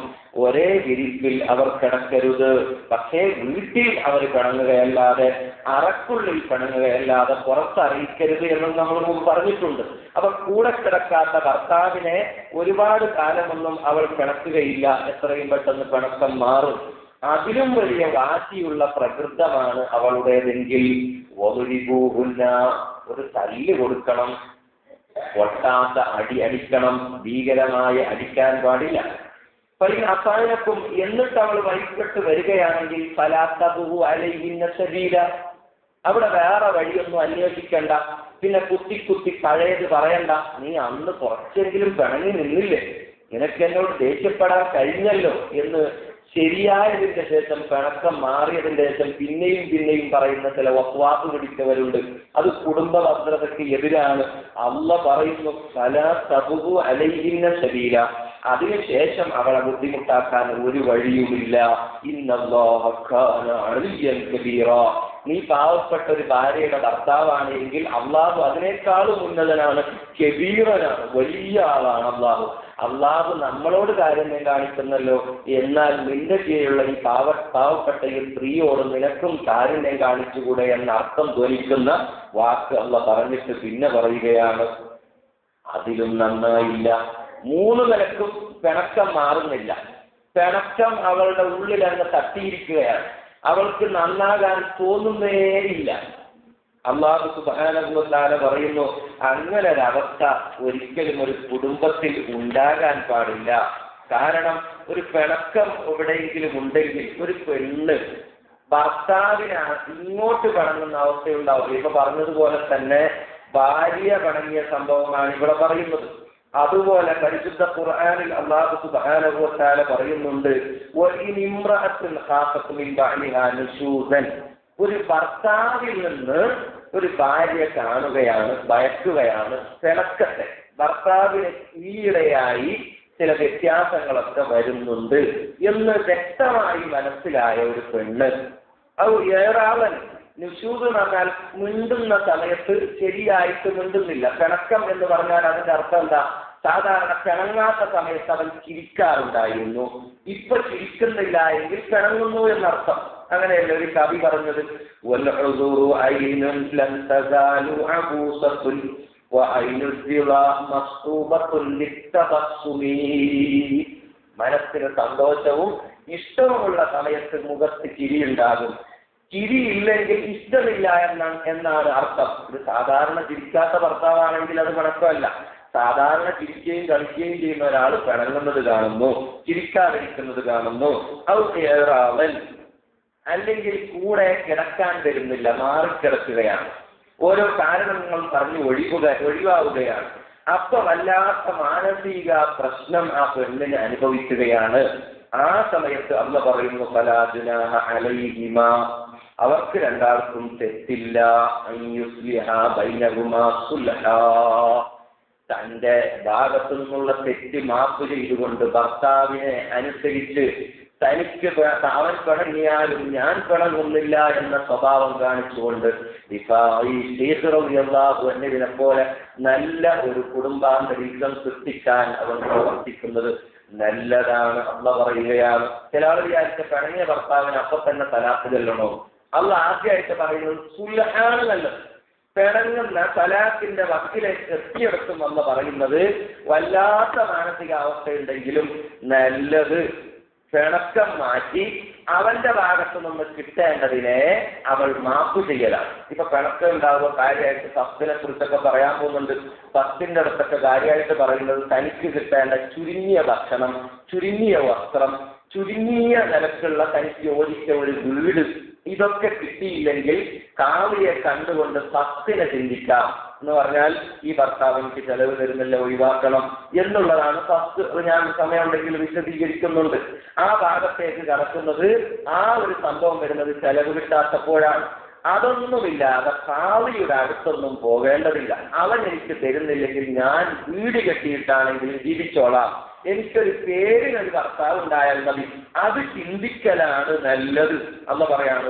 ഒരേ വിരിപ്പിൽ അവർ കിടക്കരുത്. പക്ഷേ വീട്ടിൽ അവർ പിണങ്ങുകയല്ലാതെ അറക്കുള്ളിൽ പിണങ്ങുകയല്ലാതെ പുറത്തറിയിക്കരുത് എന്നും നമ്മൾ മുമ്പ് പറഞ്ഞിട്ടുണ്ട്. അപ്പൊ കൂടെ കിടക്കാത്ത ഭർത്താവിനെ ഒരുപാട് കാലമൊന്നും അവൾ പിണക്കുകയില്ല. എത്രയും പെട്ടെന്ന് പിണക്കം മാറും. അതിലും വലിയ വാശിയുള്ള പ്രകൃതമാണ് അവളുടേതെങ്കിൽ ഒരു തല്ല് കൊടുക്കണം. ഒട്ടാത്ത അടി അടിക്കണം. ഭീകരമായി അടിക്കാൻ പാടില്ല. അസായനക്കും. എന്നിട്ട് അവൾ വഴിപ്പെട്ട് വരികയാണെങ്കിൽ ഫലാത്തബുഹു അലൈഹിന്ന സബീല, അവിടെ വേറെ വഴിയൊന്നും അന്വേഷിക്കണ്ട. പിന്നെ കുത്തി പഴയത് പറയണ്ട. നീ അന്ന് കുറച്ചെങ്കിലും പിണങ്ങി നിന്നില്ലേ, നിനക്ക് എന്നോട് ദേഷ്യപ്പെടാൻ കഴിഞ്ഞല്ലോ എന്ന് ശരിയായതിന്റെ ശേഷം, പിണക്കം മാറിയതിന്റെ ശേഷം പിന്നെയും പറയുന്ന ചില വസ്വാസ് പിടിച്ചവരുണ്ട്. അത് കുടുംബ ഭദ്രതയ്ക്ക് എതിരാണ്. അല്ലാഹ് പറയുന്നു ഫലാ തബ്ഗു അലൈഹിന്ന സബീല, അതിനുശേഷം അവളെ ബുദ്ധിമുട്ടാക്കാൻ ഒരു വഴിയുമില്ല. ഇന്നല്ലാഹ കാന അലിയ്യൻ കബീറ, നീ പാവപ്പെട്ട ഒരു ഭാര്യയുടെ ഭർത്താവാണെങ്കിൽ അള്ളാഹു അതിനേക്കാളും ഉന്നതനാണ്, കബീറനാണ്, വലിയ ആളാണ് അള്ളാഹു. അള്ളാഹു നമ്മളോട് കാരുണ്യം കാണിക്കുന്നല്ലോ, എന്നാൽ നിന്റെ കീഴിലുള്ള ഈ പാവപ്പെട്ട ഈ സ്ത്രീയോട് നിനക്കും കാരുണ്യം കാണിച്ചുകൂടെ എന്ന അർത്ഥം ധ്വനിക്കുന്ന വാക്ക് അള്ളാഹ് പറഞ്ഞിട്ട് പിന്നെ പറയുകയാണ്, അതിലും നന്നായില്ല. 3 നിലക്കും പിണക്കം മാറുന്നില്ല. പിണക്കം അവളുടെ ഉള്ളിൽ അങ്ങ് തട്ടിയിരിക്കുകയാണ്. അവൾക്ക് നന്നാകാൻ തോന്നുന്നേയില്ല. അല്ലാഹു സുബ്ഹാനഹു വ തആല പറയുന്നു, അങ്ങനെ ഒരവസ്ഥ ഒരിക്കലും ഒരു കുടുംബത്തിൽ ഉണ്ടാകാൻ പാടില്ല. കാരണം ഒരു പിണക്കം എവിടെയെങ്കിലും ഉണ്ടെങ്കിൽ ഒരു പെണ്ണ് ഭർത്താവിന് ഇങ്ങോട്ട് പിണങ്ങുന്ന അവസ്ഥയുണ്ടാവും. ഇപ്പൊ പറഞ്ഞതുപോലെ തന്നെ ഭാര്യ പിണങ്ങിയ സംഭവമാണ് ഇവിടെ പറയുന്നത്. അതുപോലെ പരിശുദ്ധ ഖുർആനിൽ അല്ലാഹു സുബ്ഹാനഹു വ തആല പറയുന്നുണ്ട്, ഒരു ഭർത്താവിൽ നിന്ന് ഒരു ഭാര്യ കാണുകയാണ്, ഭയക്കുകയാണ്, പിണക്കത്തെ ഭർത്താവിന് ഈയിടെയായി ചില വ്യത്യാസങ്ങളൊക്കെ വരുന്നുണ്ട് എന്ന് വ്യക്തമായി മനസ്സിലായ ഒരു പെണ്ണ്, അത് ഏറാളൻ നിഷൂദ് എന്ന് പറഞ്ഞാൽ മിണ്ടുന്ന സമയത്ത് ശരിയായിട്ട് മിണ്ടുന്നില്ല. പിണക്കം എന്ന് പറഞ്ഞാൽ അതിന്റെ അർത്ഥം എന്താ? സാധാരണ പിണങ്ങാത്ത സമയത്ത് അവൻ ചിരിക്കാറുണ്ടായിരുന്നു, ഇപ്പൊ ചിരിക്കുന്നില്ല എങ്കിൽ പിണങ്ങുന്നു എന്നർത്ഥം. അങ്ങനെയല്ല ഒരു കവി പറഞ്ഞത്, മനസ്സിന് സന്തോഷവും ഇഷ്ടവുമുള്ള സമയത്ത് മുഖത്ത് ചിരിയുണ്ടാകും, ചിരിയില്ലെങ്കിൽ ഇഷ്ടമില്ല എന്നാണ് അർത്ഥം. ഇത് സാധാരണ ചിരിക്കാത്ത ഭർത്താവാണെങ്കിൽ അത് പിണക്കമല്ല. സാധാരണ ചിരിക്കുകയും കളിക്കുകയും ചെയ്യുന്ന ഒരാൾ പിണങ്ങുന്നത് കാണുന്നു, ചിരിക്കാതിരിക്കുന്നത് കാണുന്നു. ഔ ഏറാവൻ, അല്ലെങ്കിൽ കൂടെ കിടക്കാൻ വരുന്നില്ല, മാറിക്കിടക്കുകയാണ്, ഓരോ കാരണങ്ങൾ പറഞ്ഞ് ഒഴിവാവുകയാണ്. അപ്പൊ വല്ലാത്ത മാനസിക പ്രശ്നം ആ പെണ്ണിന് അനുഭവിക്കുകയാണ്. ആ സമയത്ത് അല്ലാഹു പറയുന്നു ഫലാ ജുനാഹ അലൈഹിമാ, അവർക്ക് രണ്ടാൾക്കും തെറ്റില്ല, അൻയുസ്ലിഹാ ബൈനഹുമാ സുൽഹാ, തന്റെ ഭാഗത്തു നിന്നുള്ള തെറ്റ് മാപ്പ് ചെയ്തുകൊണ്ട് ഭർത്താവിനെ അനുസരിച്ച് തനിക്ക് അവൻ പിണങ്ങിയാലും ഞാൻ പിണങ്ങുന്നില്ല എന്ന സ്വഭാവം കാണിച്ചുകൊണ്ട് എന്നതിനെ പോലെ നല്ല ഒരു കുടുംബാന്തരീക്ഷം സൃഷ്ടിക്കാൻ അവൻ പ്രവർത്തിക്കുന്നത് നല്ലതാണ്. അല്ലാഹു പറയുകയാണ്, ചില ആൾ വിചാരിച്ച പിണങ്ങിയ ഭർത്താവിന് അപ്പൊ തന്നെ തലാഖ് ചൊല്ലണോ? അല്ലാഹു ആദ്യമായിട്ട് പറയുന്നത് സുൽഹാണ് നല്ലത്. പിണങ്ങുന്ന തലാഖിന്റെ വക്കിലേക്ക് എത്തിയെടുക്കും എന്ന് പറയുന്നത് വല്ലാത്ത മാനസികാവസ്ഥയുണ്ടെങ്കിലും നല്ലത് പിണക്കം മാറ്റി അവന്റെ ഭാഗത്ത് നിന്ന് കിട്ടേണ്ടതിനെ അവൾ മാപ്പ് ചെയ്യലാണ്. ഇപ്പൊ പിണക്കം ഉണ്ടാകുമ്പോൾ കാര്യമായിട്ട് സത്തിനെ കുറിച്ചൊക്കെ പറയാൻ പോകുന്നുണ്ട്. സത്തിന്റെ അടുത്തൊക്കെ കാര്യമായിട്ട് പറയുന്നത് തനിക്ക് കിട്ടേണ്ട ചുരുങ്ങിയ ഭക്ഷണം, ചുരുങ്ങിയ വസ്ത്രം, ചുരുങ്ങിയ നിലക്കുള്ള തനിക്ക് യോജിച്ച ഒരു വീട്, ഇതൊക്കെ കിട്ടിയില്ലെങ്കിൽ കാവ്യെ കണ്ടുകൊണ്ട് സത്തിനെ ചിന്തിക്കാം എന്ന് പറഞ്ഞാൽ ഈ ഭർത്താവ് എനിക്ക് ചെലവ് തരുന്നില്ല, ഒഴിവാക്കണം എന്നുള്ളതാണ് സത്ത്. ഞാൻ സമയമുണ്ടെങ്കിൽ വിശദീകരിക്കുന്നുണ്ട്. ആ ഭാഗത്തേക്ക് കടക്കുന്നത് ആ ഒരു സംഭവം വരുന്നത് ചെലവ് കിട്ടാത്തപ്പോഴാണ്. അതൊന്നുമില്ലാതെ കാവ്യയുടെ അടുത്തൊന്നും പോകേണ്ടതില്ല. അവൻ എനിക്ക് തരുന്നില്ലെങ്കിൽ ഞാൻ വീട് കെട്ടിയിട്ടാണെങ്കിലും ജീവിച്ചോളാം, എനിക്കൊരു പേരിനൊരു ഭർത്താവ് ഉണ്ടായാൽ മതി, അത് ചിന്തിക്കലാണ് നല്ലത്. അല്ലാഹു പറയാണ്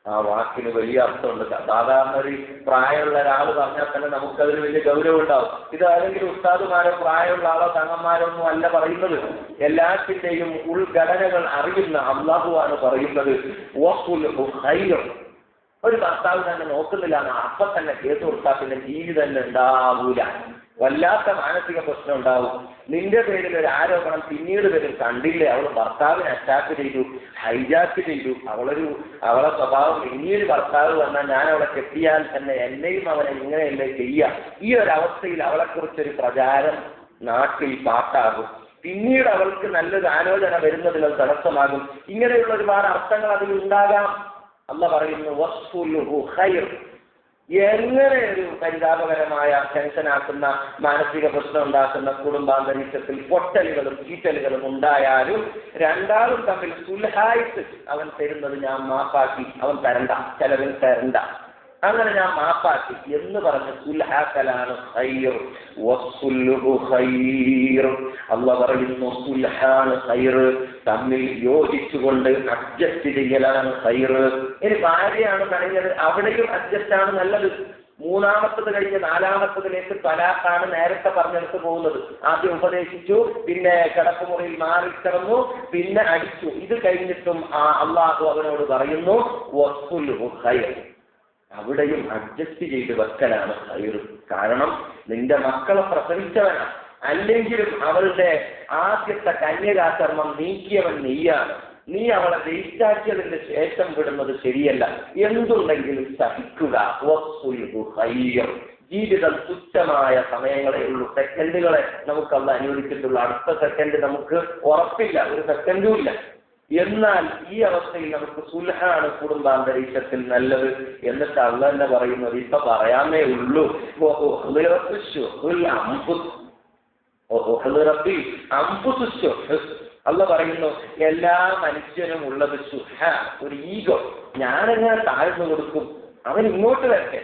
ആ വാക്കിന് വലിയ അർത്ഥമുണ്ട്. സാധാരണ ഒരു പ്രായമുള്ള ഒരാൾ പറഞ്ഞാൽ തന്നെ നമുക്കതിന് വലിയ ഗൗരവം ഉണ്ടാവും. ഇത് ഏതെങ്കിലും ഉസ്താദുമാരോ പ്രായമുള്ള ആളോ തങ്ങന്മാരോ ഒന്നും അല്ല പറയുന്നത്. എല്ലാത്തിന്റെയും ഉൾഘടനകൾ അറിയുന്ന അല്ലാഹുവാണ് പറയുന്നത്. ഒരു ഭർത്താവ് തന്നെ നോക്കുന്നില്ല, അപ്പൊ തന്നെ കേസ് കൊടുത്താൽ പിന്നെ ജീവിതം തന്നെ ഉണ്ടാവൂല, വല്ലാത്ത മാനസിക പ്രശ്നം ഉണ്ടാവും. നിന്റെ പേരിൽ ഒരു ആരോപണം പിന്നീട് വരും, കണ്ടില്ലേ അവൾ ഭർത്താവിനെ അറ്റാക്ക് ചെയ്തു, ഹൈജാക്ക് ചെയ്തു, അവളെ സ്വഭാവം പിന്നീട് ഭർത്താവ് വന്നാൽ ഞാൻ അവളെ കെട്ടിയാൽ തന്നെ എന്നെയും അവനെ ഇങ്ങനെയല്ലേ ചെയ്യുക. ഈ ഒരവസ്ഥയിൽ അവളെക്കുറിച്ചൊരു പ്രചാരം നാട്ടിൽ പാട്ടാകും. പിന്നീട് അവൾക്ക് നല്ലൊരു ആലോചന വരുന്നതിൽ അത് തടസ്സമാകും. ഇങ്ങനെയുള്ള ഒരുപാട് അർത്ഥങ്ങൾ അതിൽ ഉണ്ടാകാം. അല്ലാഹു പറയുന്നു വസ്ഫുലുഹു ഖൈർ. എങ്ങനെ ഒരു പരിതാപകരമായ ടെൻഷനാക്കുന്ന മാനസിക പ്രശ്നം ഉണ്ടാക്കുന്ന കുടുംബാന്തരീക്ഷത്തിൽ പൊട്ടലുകളും ചീറ്റലുകളും ഉണ്ടായാലും രണ്ടാളും തമ്മിൽ സുൽഹായിട്ട് അവൻ തരുന്നത് ഞാൻ മാപ്പാക്കി, അവൻ തരണ്ട, ചെലവിൽ തരണ്ട, അങ്ങനെ ഞാൻ മാപ്പാക്കി എന്ന് പറഞ്ഞ് സുൽഹാക്കലാണ് ഖൈർ. വസ്സുൽഹു ഖൈർ. അല്ലാഹു പറയുന്നു സുൽഹാണ് ഖൈർ, തമ്മിൽ യോജിച്ചുകൊണ്ട് അഡ്ജസ്റ്റ് ചെയ്യലാണ് ഖൈർ. ഇനി ഭാര്യയാണ് കഴിഞ്ഞത്, അവിടെയും അഡ്ജസ്റ്റ് ആണ് നല്ലത്. മൂന്നാമത്തത് കഴിഞ്ഞ് നാലാമത്തതിലേക്ക് തലാഖാണ് നേരത്തെ പറഞ്ഞെടുത്ത് പോകുന്നത്. ആദ്യം ഉപദേശിച്ചു, പിന്നെ കിടപ്പുമുറിയിൽ മാറിക്കിടന്നു, പിന്നെ അടിച്ചു. ഇത് കഴിഞ്ഞിട്ടും അല്ലാഹു അവനോട് പറയുന്നു വസ്സുൽഹു ഖൈർ. അവിടെയും അഡ്ജസ്റ്റ് ചെയ്ത് വെക്കലാണ് ഖൈർ. കാരണം നിന്റെ മക്കളെ പ്രസവിച്ചവനാണ്, അല്ലെങ്കിലും അവളുടെ ആദ്യത്തെ കന്യകാകർമ്മം നീക്കിയവൻ നീയാണ്. നീ അവളെ ജയിച്ചാക്കിയതിന്റെ ശേഷം വിടുന്നത് ശരിയല്ല. എന്തുണ്ടെങ്കിലും സഹിക്കുക. ജീവിതം തുച്ഛമായ സമയങ്ങളെ ഉള്ളൂ, സെക്കൻഡുകളെ നമുക്ക് അന്ന് അനുവദിച്ചിട്ടുള്ളൂ. അടുത്ത സെക്കൻഡ് നമുക്ക് ഉറപ്പില്ല, ഒരു സെക്കൻഡും ഇല്ല. എന്നാൽ ഈ അവസ്ഥയിൽ നമുക്ക് സുൽഹാണ് കുടുംബാന്തരീക്ഷത്തിൽ നല്ലത്. എന്നിട്ട് അല്ലാഹു തന്നെ പറയുന്നത് ഇപ്പൊ പറയാമേ ഉള്ളൂ, അല്ലാഹു പറയുന്നു എല്ലാ മനുഷ്യനും ഉള്ളത് സുഹ, ഒരു ഈഗോ. ഞാനെങ്ങനെ താഴ്ന്നു കൊടുക്കും, അവൻ ഇങ്ങോട്ട് വരട്ടെ,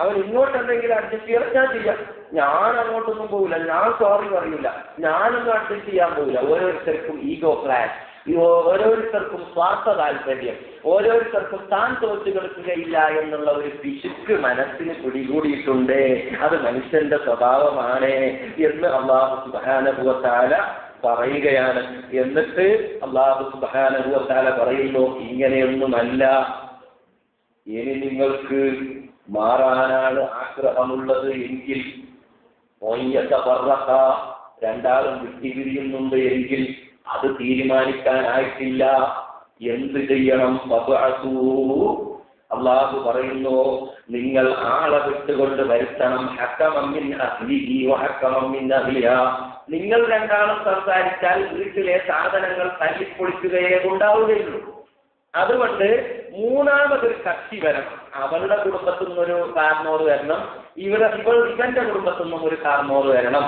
അവൻ ഇങ്ങോട്ട് എന്തെങ്കിലും അഡ്ജസ്റ്റ് ചെയ്യാൻ ഞാൻ ചെയ്യാം, ഞാൻ അങ്ങോട്ടൊന്നും പോകില്ല, ഞാൻ സോറി പറയില്ല, ഞാനൊന്നും അഡ്ജസ്റ്റ് ചെയ്യാൻ പോകില്ല. ഓരോരുത്തർക്കും ഈഗോ ക്ലാഷ്, ഓരോരുത്തർക്കും സ്വാർത്ഥ താല്പര്യം, ഓരോരുത്തർക്കും താൻ തോറ്റു കൊടുക്കുകയില്ല എന്നുള്ള ഒരു പിശുക്ക് മനസ്സിന് പിടികൂടിയിട്ടുണ്ട്. അത് മനുഷ്യന്റെ സ്വഭാവമാണ് എന്ന് അല്ലാഹു സുബ്ഹാനഹു വ തആല പറയുകയാണ്. എന്നിട്ട് അല്ലാഹു സുബ്ഹാനഹു വ തആല പറയുന്നു, ഇങ്ങനെയൊന്നുമല്ല, ഇനി നിങ്ങൾക്ക് മാറാനാണ് ആഗ്രഹമുള്ളത് എങ്കിൽ രണ്ടാളും വിട്ടുപിരിയുന്നുണ്ട് എങ്കിൽ അത് തീരുമാനിക്കാനായിട്ടില്ല, എന്ത് ചെയ്യണം? അല്ലാഹു പറയുന്നു, നിങ്ങൾ ആളെ വിട്ടുകൊണ്ട് വരുത്തണം. ഹക്കമൻ മിൻ അഹ്ലിഹി വഹക്കമൻ മിൻ അഹ്ലിഹാ. നിങ്ങൾ രണ്ടാളും സംസാരിച്ചാൽ വീട്ടിലെ സാധനങ്ങൾ തല്ലിപ്പൊളിക്കുകയേ ഉണ്ടാവുകയുള്ളൂ. അതുകൊണ്ട് മൂന്നാമതൊരു കക്ഷി വരണം. അവളുടെ കുടുംബത്തിൽ നിന്നൊരു കാർന്നോർ വരണം, ഇവന്റെ കുടുംബത്തിൽ നിന്നും ഒരു കാർന്നോർ വരണം.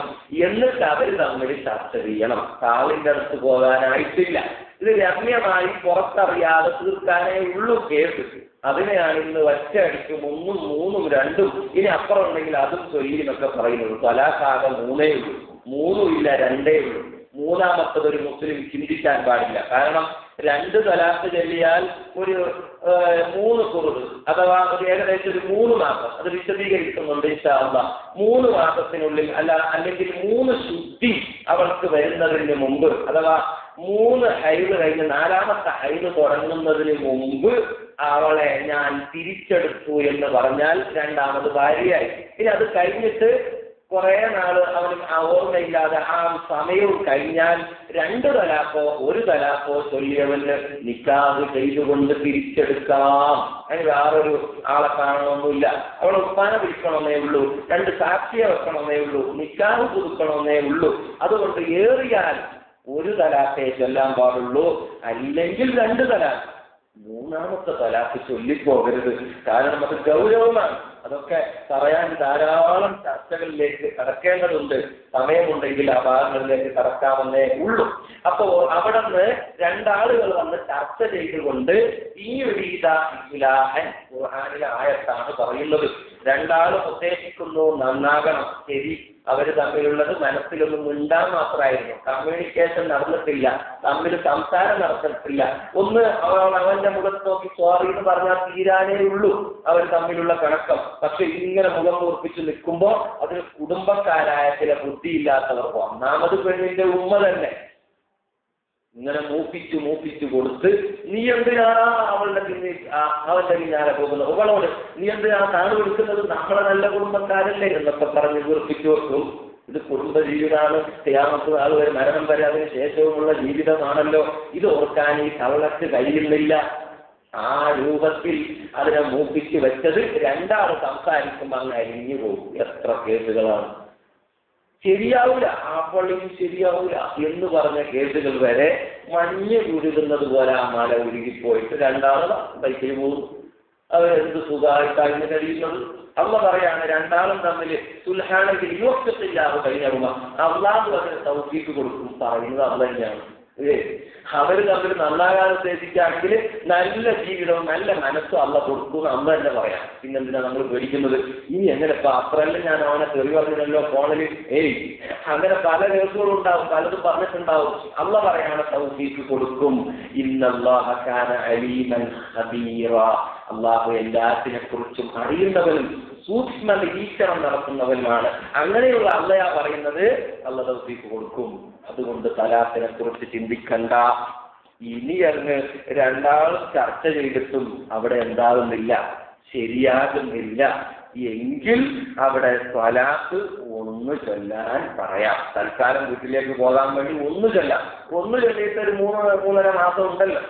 എന്നിട്ട് അവർ തമ്മിൽ ചർച്ച ചെയ്യണം. കാളിന്റെ അടുത്ത് പോകാനായിട്ടില്ല. ഇത് രമ്യമായി പുറത്തറിയാതെ തീർക്കാനേ ഉള്ളൂ കേസ്. അതിനെയാണ് ഇന്ന് ഒറ്റയടിക്കും 1, 3, 2 ഇനി അപ്പുറം ഉണ്ടെങ്കിൽ അതും ചൊല്ലിനൊക്കെ പറയുന്നത്. തലാഖാകെ 3 ഉള്ളൂ, 3 ഇല്ല 2 ഉള്ളൂ. മൂന്നാമത്തത് ഒരു മുസ്ലിം ചിന്തിക്കാൻ പാടില്ല. കാരണം 2 തലാഖ് ചൊല്ലിയാൽ ഒരു 3 ഖുർബ് അഥവാ ഒരു ഏകദേശം ഒരു 3 മാസം, അത് വിശദീകരിക്കുന്നുണ്ട് ഇൻഷാ അല്ലാഹ്. 3 മാസത്തിനുള്ളിൽ അല്ലെങ്കിൽ 3 ശുദ്ധി അവൾക്ക് വരുന്നതിന് മുമ്പ്, അഥവാ 3 ഹൈദ് കഴിഞ്ഞ് 4ാമത്തെ ഹൈദ് തുടങ്ങുന്നതിന് മുമ്പ് അവളെ ഞാൻ തിരിച്ചെടുത്തു എന്ന് പറഞ്ഞാൽ 2ാമത് ഭാര്യയായി. ഇനി അത് കഴിഞ്ഞിട്ട് കുറെ നാള് അവന് ഓർമ്മയില്ലാതെ ആ സമയവും കഴിഞ്ഞാൽ 2 തലാഖോ 1 തലാഖോ ചൊല്ലിയവന് നിക്കാഹ് ചെയ്തുകൊണ്ട് തിരിച്ചെടുക്കാം. അതിന് വേറൊരു ആളെ കാണണമെന്നില്ല. അവളെ ഉപ്പാനെ വിളിക്കണമെന്നേ ഉള്ളൂ, 2 സാക്ഷിയെ വെക്കണമെന്നേ ഉള്ളൂ, നിക്കാഹ് പുതുക്കണമെന്നേ ഉള്ളൂ. അതുകൊണ്ട് ഏറിയാൽ 1 തലാഖേ ചൊല്ലാൻ പാടുള്ളൂ, അല്ലെങ്കിൽ 2 തലാഖ്. 3ാമത്തെ തലാഖ് ചൊല്ലിപ്പോകരുത്. കാരണം അത് ഗൗരവമാണ്. അതൊക്കെ പറയാൻ ധാരാളം ചർച്ചകളിലേക്ക് കടക്കേണ്ടതുണ്ട്. സമയമുണ്ടെങ്കിൽ ആ ഭാഗങ്ങളിലേക്ക് കടക്കാമെന്നേ ഉള്ളൂ. അപ്പോ അവിടെ നിന്ന് 2 ആളുകൾ വന്ന് ചർച്ച ചെയ്തുകൊണ്ട് ഈ ഒരു ഖുർആനിലെ ആയത്താണ് പറയുന്നത്. 2 ആളും ഉദ്ദേശിക്കുന്നു നന്നാകണം, ശരി. അവര് തമ്മിലുള്ളത് മനസ്സിലൊന്നും മിണ്ടാൻ മാത്രമായിരുന്നു. കമ്മ്യൂണിക്കേഷൻ നടന്നിട്ടില്ല, തമ്മിൽ സംസാരം നടന്നിട്ടില്ല. ഒന്ന് അവന്റെ മുഖത്ത് നോക്കി സോറി എന്ന് പറഞ്ഞാൽ തീരാനേ ഉള്ളൂ അവർ തമ്മിലുള്ള പിണക്കം. പക്ഷെ ഇങ്ങനെ മുഖം കൂർപ്പിച്ച് നിൽക്കുമ്പോൾ അതിന് കുടുംബക്കാരായ ചില ബുദ്ധിയില്ലാത്തവർ, ഒന്നാമത് പെണ്ണിന്റെ ഉമ്മ തന്നെ ഇങ്ങനെ മൂപ്പിച്ചു കൊടുത്ത്, നീ എന്തിനാണ് അവന്റെ പിന്നാലെ പോകുന്നത്, അവളോട് നീ എന്തിനാണ് താഴെ വിളിക്കുന്നത്, നമ്മളെ നല്ല കുടുംബക്കാരല്ലേ എന്നൊക്കെ പറഞ്ഞ് വീർപ്പിച്ചു വെക്കും. ഇത് കുടുംബ ജീവിതമാണ്. ഖിയാമത്ത് നാൾ വരെ, മരണം വരെ അതിന് ശേഷവുമുള്ള ജീവിതമാണല്ലോ. ഇത് ഓർക്കാൻ ഈ തവളക്ക് കഴിയുന്നില്ല. ആ രൂപത്തിൽ അതിനെ മൂപ്പിച്ച് വെച്ചത് 2 ആൾ സംസാരിക്കുമ്പോൾ അങ്ങ് അരിഞ്ഞു പോകും. എത്ര കേസുകളാണ് ശരിയാവില്ല, ആ പള്ളിയും ശരിയാവില്ല എന്ന് പറഞ്ഞ കേസുകൾ വരെ മഞ്ഞ് ഉരുകുന്നത് പോലെ ആ മല ഉരുകിപ്പോയിട്ട് 2 ആൾ ബൈക്കിൽ പോകും. അവരെന്ത് സുഖമായിട്ടാണ് കഴിയുന്നത്. അള്ള പറയാണ് 2 ആളും തമ്മിൽ സുൽഹാണെങ്കിൽ യുവക്കത്തില്ലാതെ കഴിഞ്ഞ അള്ളാഹു അതിന് തൗഫീഖ് കൊടുക്കും. പറയുന്നത് അള്ള തന്നെയാണ്. അവർ തമ്മിൽ നന്നാകാൻ ഉദ്ദേശിക്കുകയാണെങ്കിൽ നല്ല ജീവിതവും നല്ല മനസ്സും അള്ള കൊടുക്കും അമ്മ തന്നെ പറയാം. പിന്നെന്തിനാ നമ്മൾ പേടിക്കുന്നത്? ഇനി എങ്ങനെ ഇപ്പൊ അത്രയല്ല ഞാൻ അവനെ തെറി പറഞ്ഞല്ലോ ഫോണിൽ, അങ്ങനെ പല കേസുകളും ഉണ്ടാവും, പലതും പറഞ്ഞിട്ടുണ്ടാവും. അള്ള പറയാണ് തൗഫീഖ് കൊടുക്കും. ഇന്നല്ലാഹ കാന അലീമൻ ഖബീറ. അള്ളാഹു എല്ലാത്തിനെ കുറിച്ചും അറിയുന്നവനും സൂക്ഷ്മ നിരീക്ഷണം നടത്തുന്നവനുമാണ്. അങ്ങനെയുള്ള അള്ളയാ പറയുന്നത്, അള്ള തൗഫീഖ് കൊടുക്കും. അതുകൊണ്ട് തലാഖിനെ കുറിച്ച് ചിന്തിക്കണ്ട. ഇനി അങ്ങ് 2 ആളും ചർച്ച ചെയ്തിട്ടും അവിടെ എന്താകുന്നില്ല, ശരിയാകുന്നില്ല എങ്കിൽ അവിടെ തലാഖ് 1 ചൊല്ലാൻ പറയാം. തൽക്കാലം വീട്ടിലേക്ക് പോകാൻ വേണ്ടി 1 ചൊല്ലാം. 1 ചൊല്ലിയിട്ട് ഒരു 3-3.5 മാസം ഉണ്ടല്ലോ.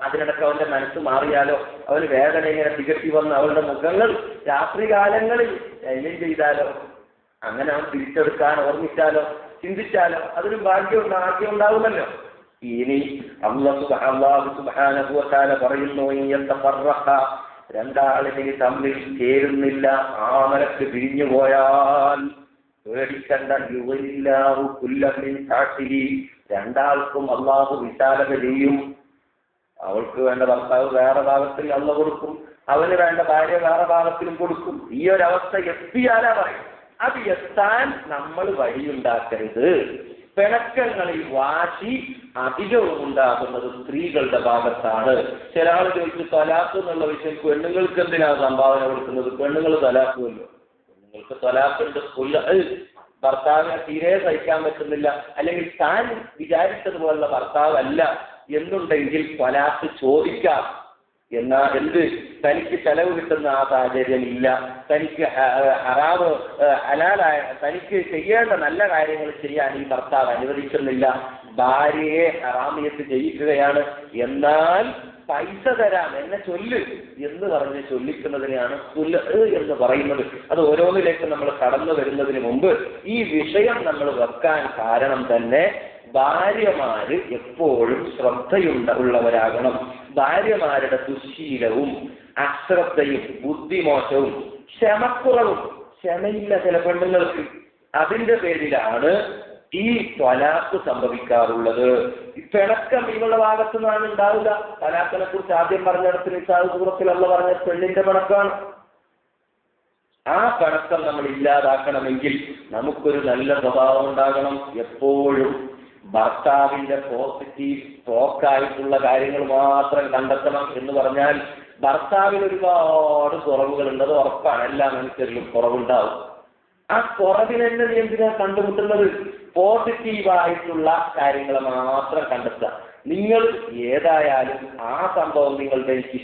അതിനിടയ്ക്ക് അവന്റെ മനസ്സ് മാറിയാലോ, അവന് വേദന ഇങ്ങനെ തികട്ടി വന്ന് അവളുടെ മുഖങ്ങൾ രാത്രികാലങ്ങളിൽ ശല്യം ചെയ്താലോ, അങ്ങനെ അവൻ തിരിച്ചെടുക്കാൻ ഓർമ്മിച്ചാലോ, ചിന്തിച്ചാലോ അതിന് ഭാഗ്യം ഉണ്ടാവുമല്ലോ. ഇനി അല്ലാഹു സുബ്ഹാനഹു വ തആല പറയുന്നു, 2 ആളിനെ തമ്മിൽ ചേരുന്നില്ല, ആ നിലക്ക് പിരിഞ്ഞു പോയാൽ പേടിക്കണ്ട. യുവല്ലാഹു കുല്ലൻ മിൻ സാഅതിഹി. 2 ആൾക്കും അല്ലാഹു വിശാലത ചെയ്യും. അവൾക്ക് വേണ്ട ഭർത്താവ് വേറെ ഭാഗത്തിൽ അള്ള കൊടുക്കും, അവന് വേണ്ട ഭാര്യ വേറെ ഭാഗത്തിലും കൊടുക്കും. ഈ ഒരവസ്ഥ എത്തിയാലാ പറയും. അത് എത്താൻ നമ്മൾ വഴിയുണ്ടാക്കരുത്. പിണക്കങ്ങളിൽ വാശി അധികവും ഉണ്ടാകുന്നത് സ്ത്രീകളുടെ ഭാഗത്താണ്. ചില ആൾ ചോദിച്ചു, തലാഖ് എന്നുള്ള വിഷയം പെണ്ണുങ്ങൾക്ക് എന്തിനാണ് സംഭാവന കൊടുക്കുന്നത്? പെണ്ണുങ്ങൾ തലാഖുമല്ലോ, പെണ്ണുങ്ങൾക്ക് തലാഖുണ്ട്. ഭർത്താവിനെ തീരെ സഹിക്കാൻ പറ്റുന്നില്ല, അല്ലെങ്കിൽ താൻ വിചാരിച്ചതുപോലുള്ള ഭർത്താവല്ല എന്നുണ്ടെങ്കിൽ തലാഖ് ചോദിക്കാം. എന്നാൽ തനിക്ക് ചെലവ് കിട്ടുന്ന ആ സാഹചര്യം ഇല്ല, തനിക്ക് ഹറാമ് ഹലാലായ തനിക്ക് ചെയ്യേണ്ട നല്ല കാര്യങ്ങൾ ചെയ്യാൻ ഈ ഭർത്താവ് അനുവദിക്കുന്നില്ല, ഭാര്യയെ ഹറാമിയത്ത് ചെയ്യിക്കുകയാണ്. എന്നാൽ പൈസ തരാം, എന്നെ ചൊല്ല് എന്ന് പറഞ്ഞ് ചൊല്ലിക്കുന്നതിനെയാണ് സുൽഹ് എന്ന് പറയുന്നത്. അത് ഓരോന്നിലേക്ക് നമ്മൾ കടന്നു വരുന്നതിന് മുമ്പ് ഈ വിഷയം നമ്മൾ വെക്കാൻ കാരണം തന്നെ ഭാര്യമാര് എപ്പോഴും ശ്രദ്ധയുള്ളവരാകണം. ഭാര്യമാരുടെ ദുശ്ശീലവും അശ്രദ്ധയും ബുദ്ധിമോശവും ക്ഷമക്കുറവും, ക്ഷമയില്ല ചില പെണ്ണുങ്ങൾക്ക്, അതിന്റെ പേരിലാണ് ഈ ത്വലാഖ് സംഭവിക്കാറുള്ളത്. പിണക്കം ഇവളുടെ ഭാഗത്തു നിന്നാണ് ഉണ്ടാവില്ല. തലാഖിനെ കുറിച്ച് ആദ്യം പറഞ്ഞിടത്തിന് സൂറത്തിലുള്ള പറഞ്ഞ പെണ്ണിന്റെ പിണക്കാണ്. ആ പിണക്കം നമ്മൾ ഇല്ലാതാക്കണമെങ്കിൽ നമുക്കൊരു നല്ല സ്വഭാവം ഉണ്ടാകണം. എപ്പോഴും ഭർത്താവിന്റെ പോസിറ്റീവ് സ്ട്രോക്കായിട്ടുള്ള കാര്യങ്ങൾ മാത്രം കണ്ടെത്തണം. എന്ന് പറഞ്ഞാൽ ഭർത്താവിന് ഒരുപാട് കുറവുകളുണ്ട്, അത് ഉറപ്പാണ്. എല്ലാ മനുഷ്യരിലും കുറവുണ്ടാവും. ആ കുറവിനെ നീ എന്തിനാ കണ്ടുമുട്ടുന്നത്? പോസിറ്റീവായിട്ടുള്ള കാര്യങ്ങൾ മാത്രം കണ്ടെത്തുക. നിങ്ങൾ ഏതായാലും ആ സംഭവം നിങ്ങളുടെ എനിക്ക്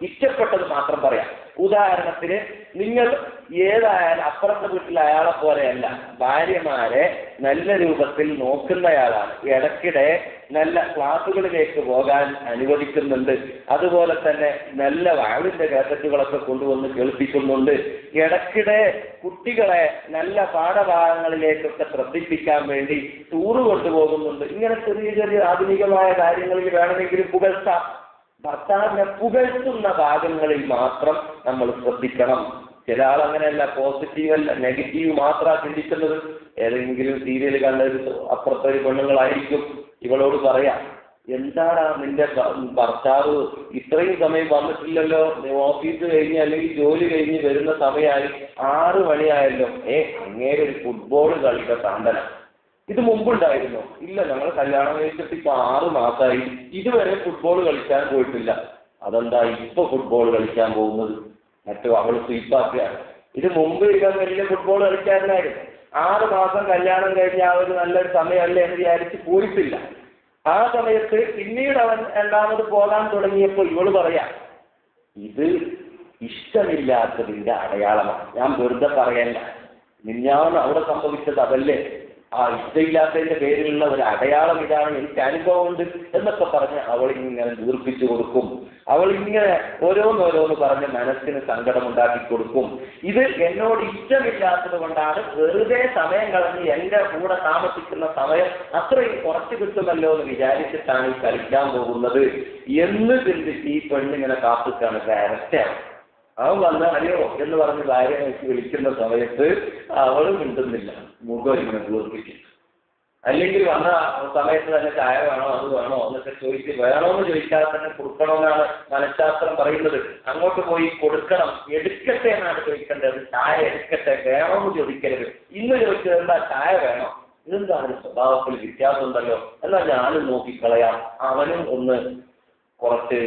ഇഷ്ടപ്പെട്ടത് മാത്രം പറയാം. ഉദാഹരണത്തിന്, നിങ്ങൾ ഏതായാലും അപ്പുറത്തെ വീട്ടിൽ അയാളെ പോലെയല്ല, ഭാര്യമാരെ നല്ല രൂപത്തിൽ നോക്കുന്നയാളാണ്, ഇടയ്ക്കിടെ നല്ല ക്ലാസുകളിലേക്ക് പോകാൻ അനുവദിക്കുന്നുണ്ട്, അതുപോലെ തന്നെ നല്ല വാളിന്റെ കാസറ്റുകളൊക്കെ കൊണ്ടുവന്ന് കേൾപ്പിക്കുന്നുണ്ട്, ഇടയ്ക്കിടെ കുട്ടികളെ നല്ല പാഠഭാഗങ്ങളിലേക്കൊക്കെ ശ്രദ്ധിപ്പിക്കാൻ വേണ്ടി ടൂറ് കൊണ്ടുപോകുന്നുണ്ട്. ഇങ്ങനെ ചെറിയ ചെറിയ ആധുനികമായ കാര്യങ്ങളിൽ വേണമെങ്കിൽ പുകഴ്ത്താം. ഭർത്താവിനെ പുകഴ്ത്തുന്ന ഭാഗങ്ങളിൽ മാത്രം നമ്മൾ ശ്രദ്ധിക്കണം. ചില ആൾ അങ്ങനെയല്ല, പോസിറ്റീവ് അല്ല നെഗറ്റീവ് മാത്രമാണ് ചിന്തിക്കുന്നത്. ഏതെങ്കിലും സീരിയൽ കണ്ടൊരു അപ്പുറത്തൊരു പെണ്ണുങ്ങളായിരിക്കും ഇവളോട് പറയാം, എന്താണ് നിന്റെ ഭർത്താവ് ഇത്രയും സമയം വന്നിട്ടില്ലല്ലോ, ഓഫീസ് കഴിഞ്ഞ് അല്ലെങ്കിൽ ജോലി കഴിഞ്ഞ് വരുന്ന സമയമായി 6 മണിയായല്ലോ, അങ്ങേരെ ഒരു ഫുട്ബോൾ കളിച്ച സാധന. ഇത് മുമ്പുണ്ടായിരുന്നോ? ഇല്ല, ഞങ്ങൾ കല്യാണം കഴിച്ചിട്ട് ഇപ്പൊ 6 മാസമായി, ഇതുവരെ ഫുട്ബോൾ കളിക്കാൻ പോയിട്ടില്ല. അതെന്താ ഇപ്പൊ ഫുട്ബോൾ കളിക്കാൻ പോകുന്നത്? മറ്റോ അവൾ സ്വീപ്പാക്കുകയാണ്. ഇത് മുമ്പ് ഇവൻ വലിയ ഫുട്ബോൾ കളിക്കാരനായിരുന്നു. 6 മാസം കല്യാണം കഴിഞ്ഞ ആ ഒരു നല്ലൊരു സമയമല്ലേ എന്ന് വിചാരിച്ച് പോയിട്ടില്ല. ആ സമയത്ത് പിന്നീട് അവൻ രണ്ടാമത് പോകാൻ തുടങ്ങിയപ്പോൾ ഇവള് പറയാം, ഇത് ഇഷ്ടമില്ലാത്തതിന്റെ അടയാളമാണ്, ഞാൻ വെറുതെ പറയല്ല, മിഞ്ഞാന്ന് അവിടെ സംഭവിച്ചത് അതല്ലേ, ആ ഇഷ്ടമില്ലാത്തതിന്റെ പേരിലുള്ള ഒരു അടയാളം ഇതാണ്, എനിക്ക് അനുഭവമുണ്ട് എന്നൊക്കെ പറഞ്ഞ് അവളിങ്ങനെ ദീർഘിച്ചു കൊടുക്കും. അവളിങ്ങനെ ഓരോന്നോരോന്ന് പറഞ്ഞ് മനസ്സിന് സങ്കടം ഉണ്ടാക്കി കൊടുക്കും. ഇത് എന്നോട് ഇഷ്ടമില്ലാത്തത് കൊണ്ടാണ്, വെറുതെ സമയം കളഞ്ഞ് എന്റെ കൂടെ താമസിക്കുന്ന സമയം അത്രയും കുറച്ച് കിട്ടുമല്ലോ എന്ന് വിചാരിച്ചിട്ടാണ് ഈ കളിക്കാൻ പോകുന്നത് എന്ന് ചിന്തിച്ച് ഈ പെണ്ണിങ്ങനെ കാത്തിട്ടാണ് കറക്റ്റാണ്. അവൻ വന്ന അറിയോ എന്ന് പറഞ്ഞ് ഭാര്യ വിളിക്കുന്ന സമയത്ത് അവള് മിണ്ടുന്നില്ല, മുഖം ഇങ്ങനെ പൂർപ്പിക്കും. അല്ലെങ്കിൽ വന്ന സമയത്ത് തന്നെ ചായ വേണോ അത് വേണോ എന്നൊക്കെ ചോദിച്ച്, വേണോന്ന് ചോദിക്കാതെ തന്നെ കൊടുക്കണമെന്നാണ് മനഃശാസ്ത്രം പറയുന്നത്. അങ്ങോട്ട് പോയി കൊടുക്കണം, എടുക്കട്ടെ എന്നാണ് ചോദിക്കേണ്ടത്. ചായ എടുക്കട്ടെ, വേണോന്ന് ചോദിക്കരുത്. ഇന്ന് ചോദിച്ചത് എന്താ, ചായ വേണോ? ഇതെന്താ ഒരു സ്വഭാവത്തിൽ വ്യത്യാസം ഉണ്ടല്ലോ, എന്നാൽ ഞാനും നോക്കിക്കളയാം. അവനും ഒന്ന് കുറച്ച്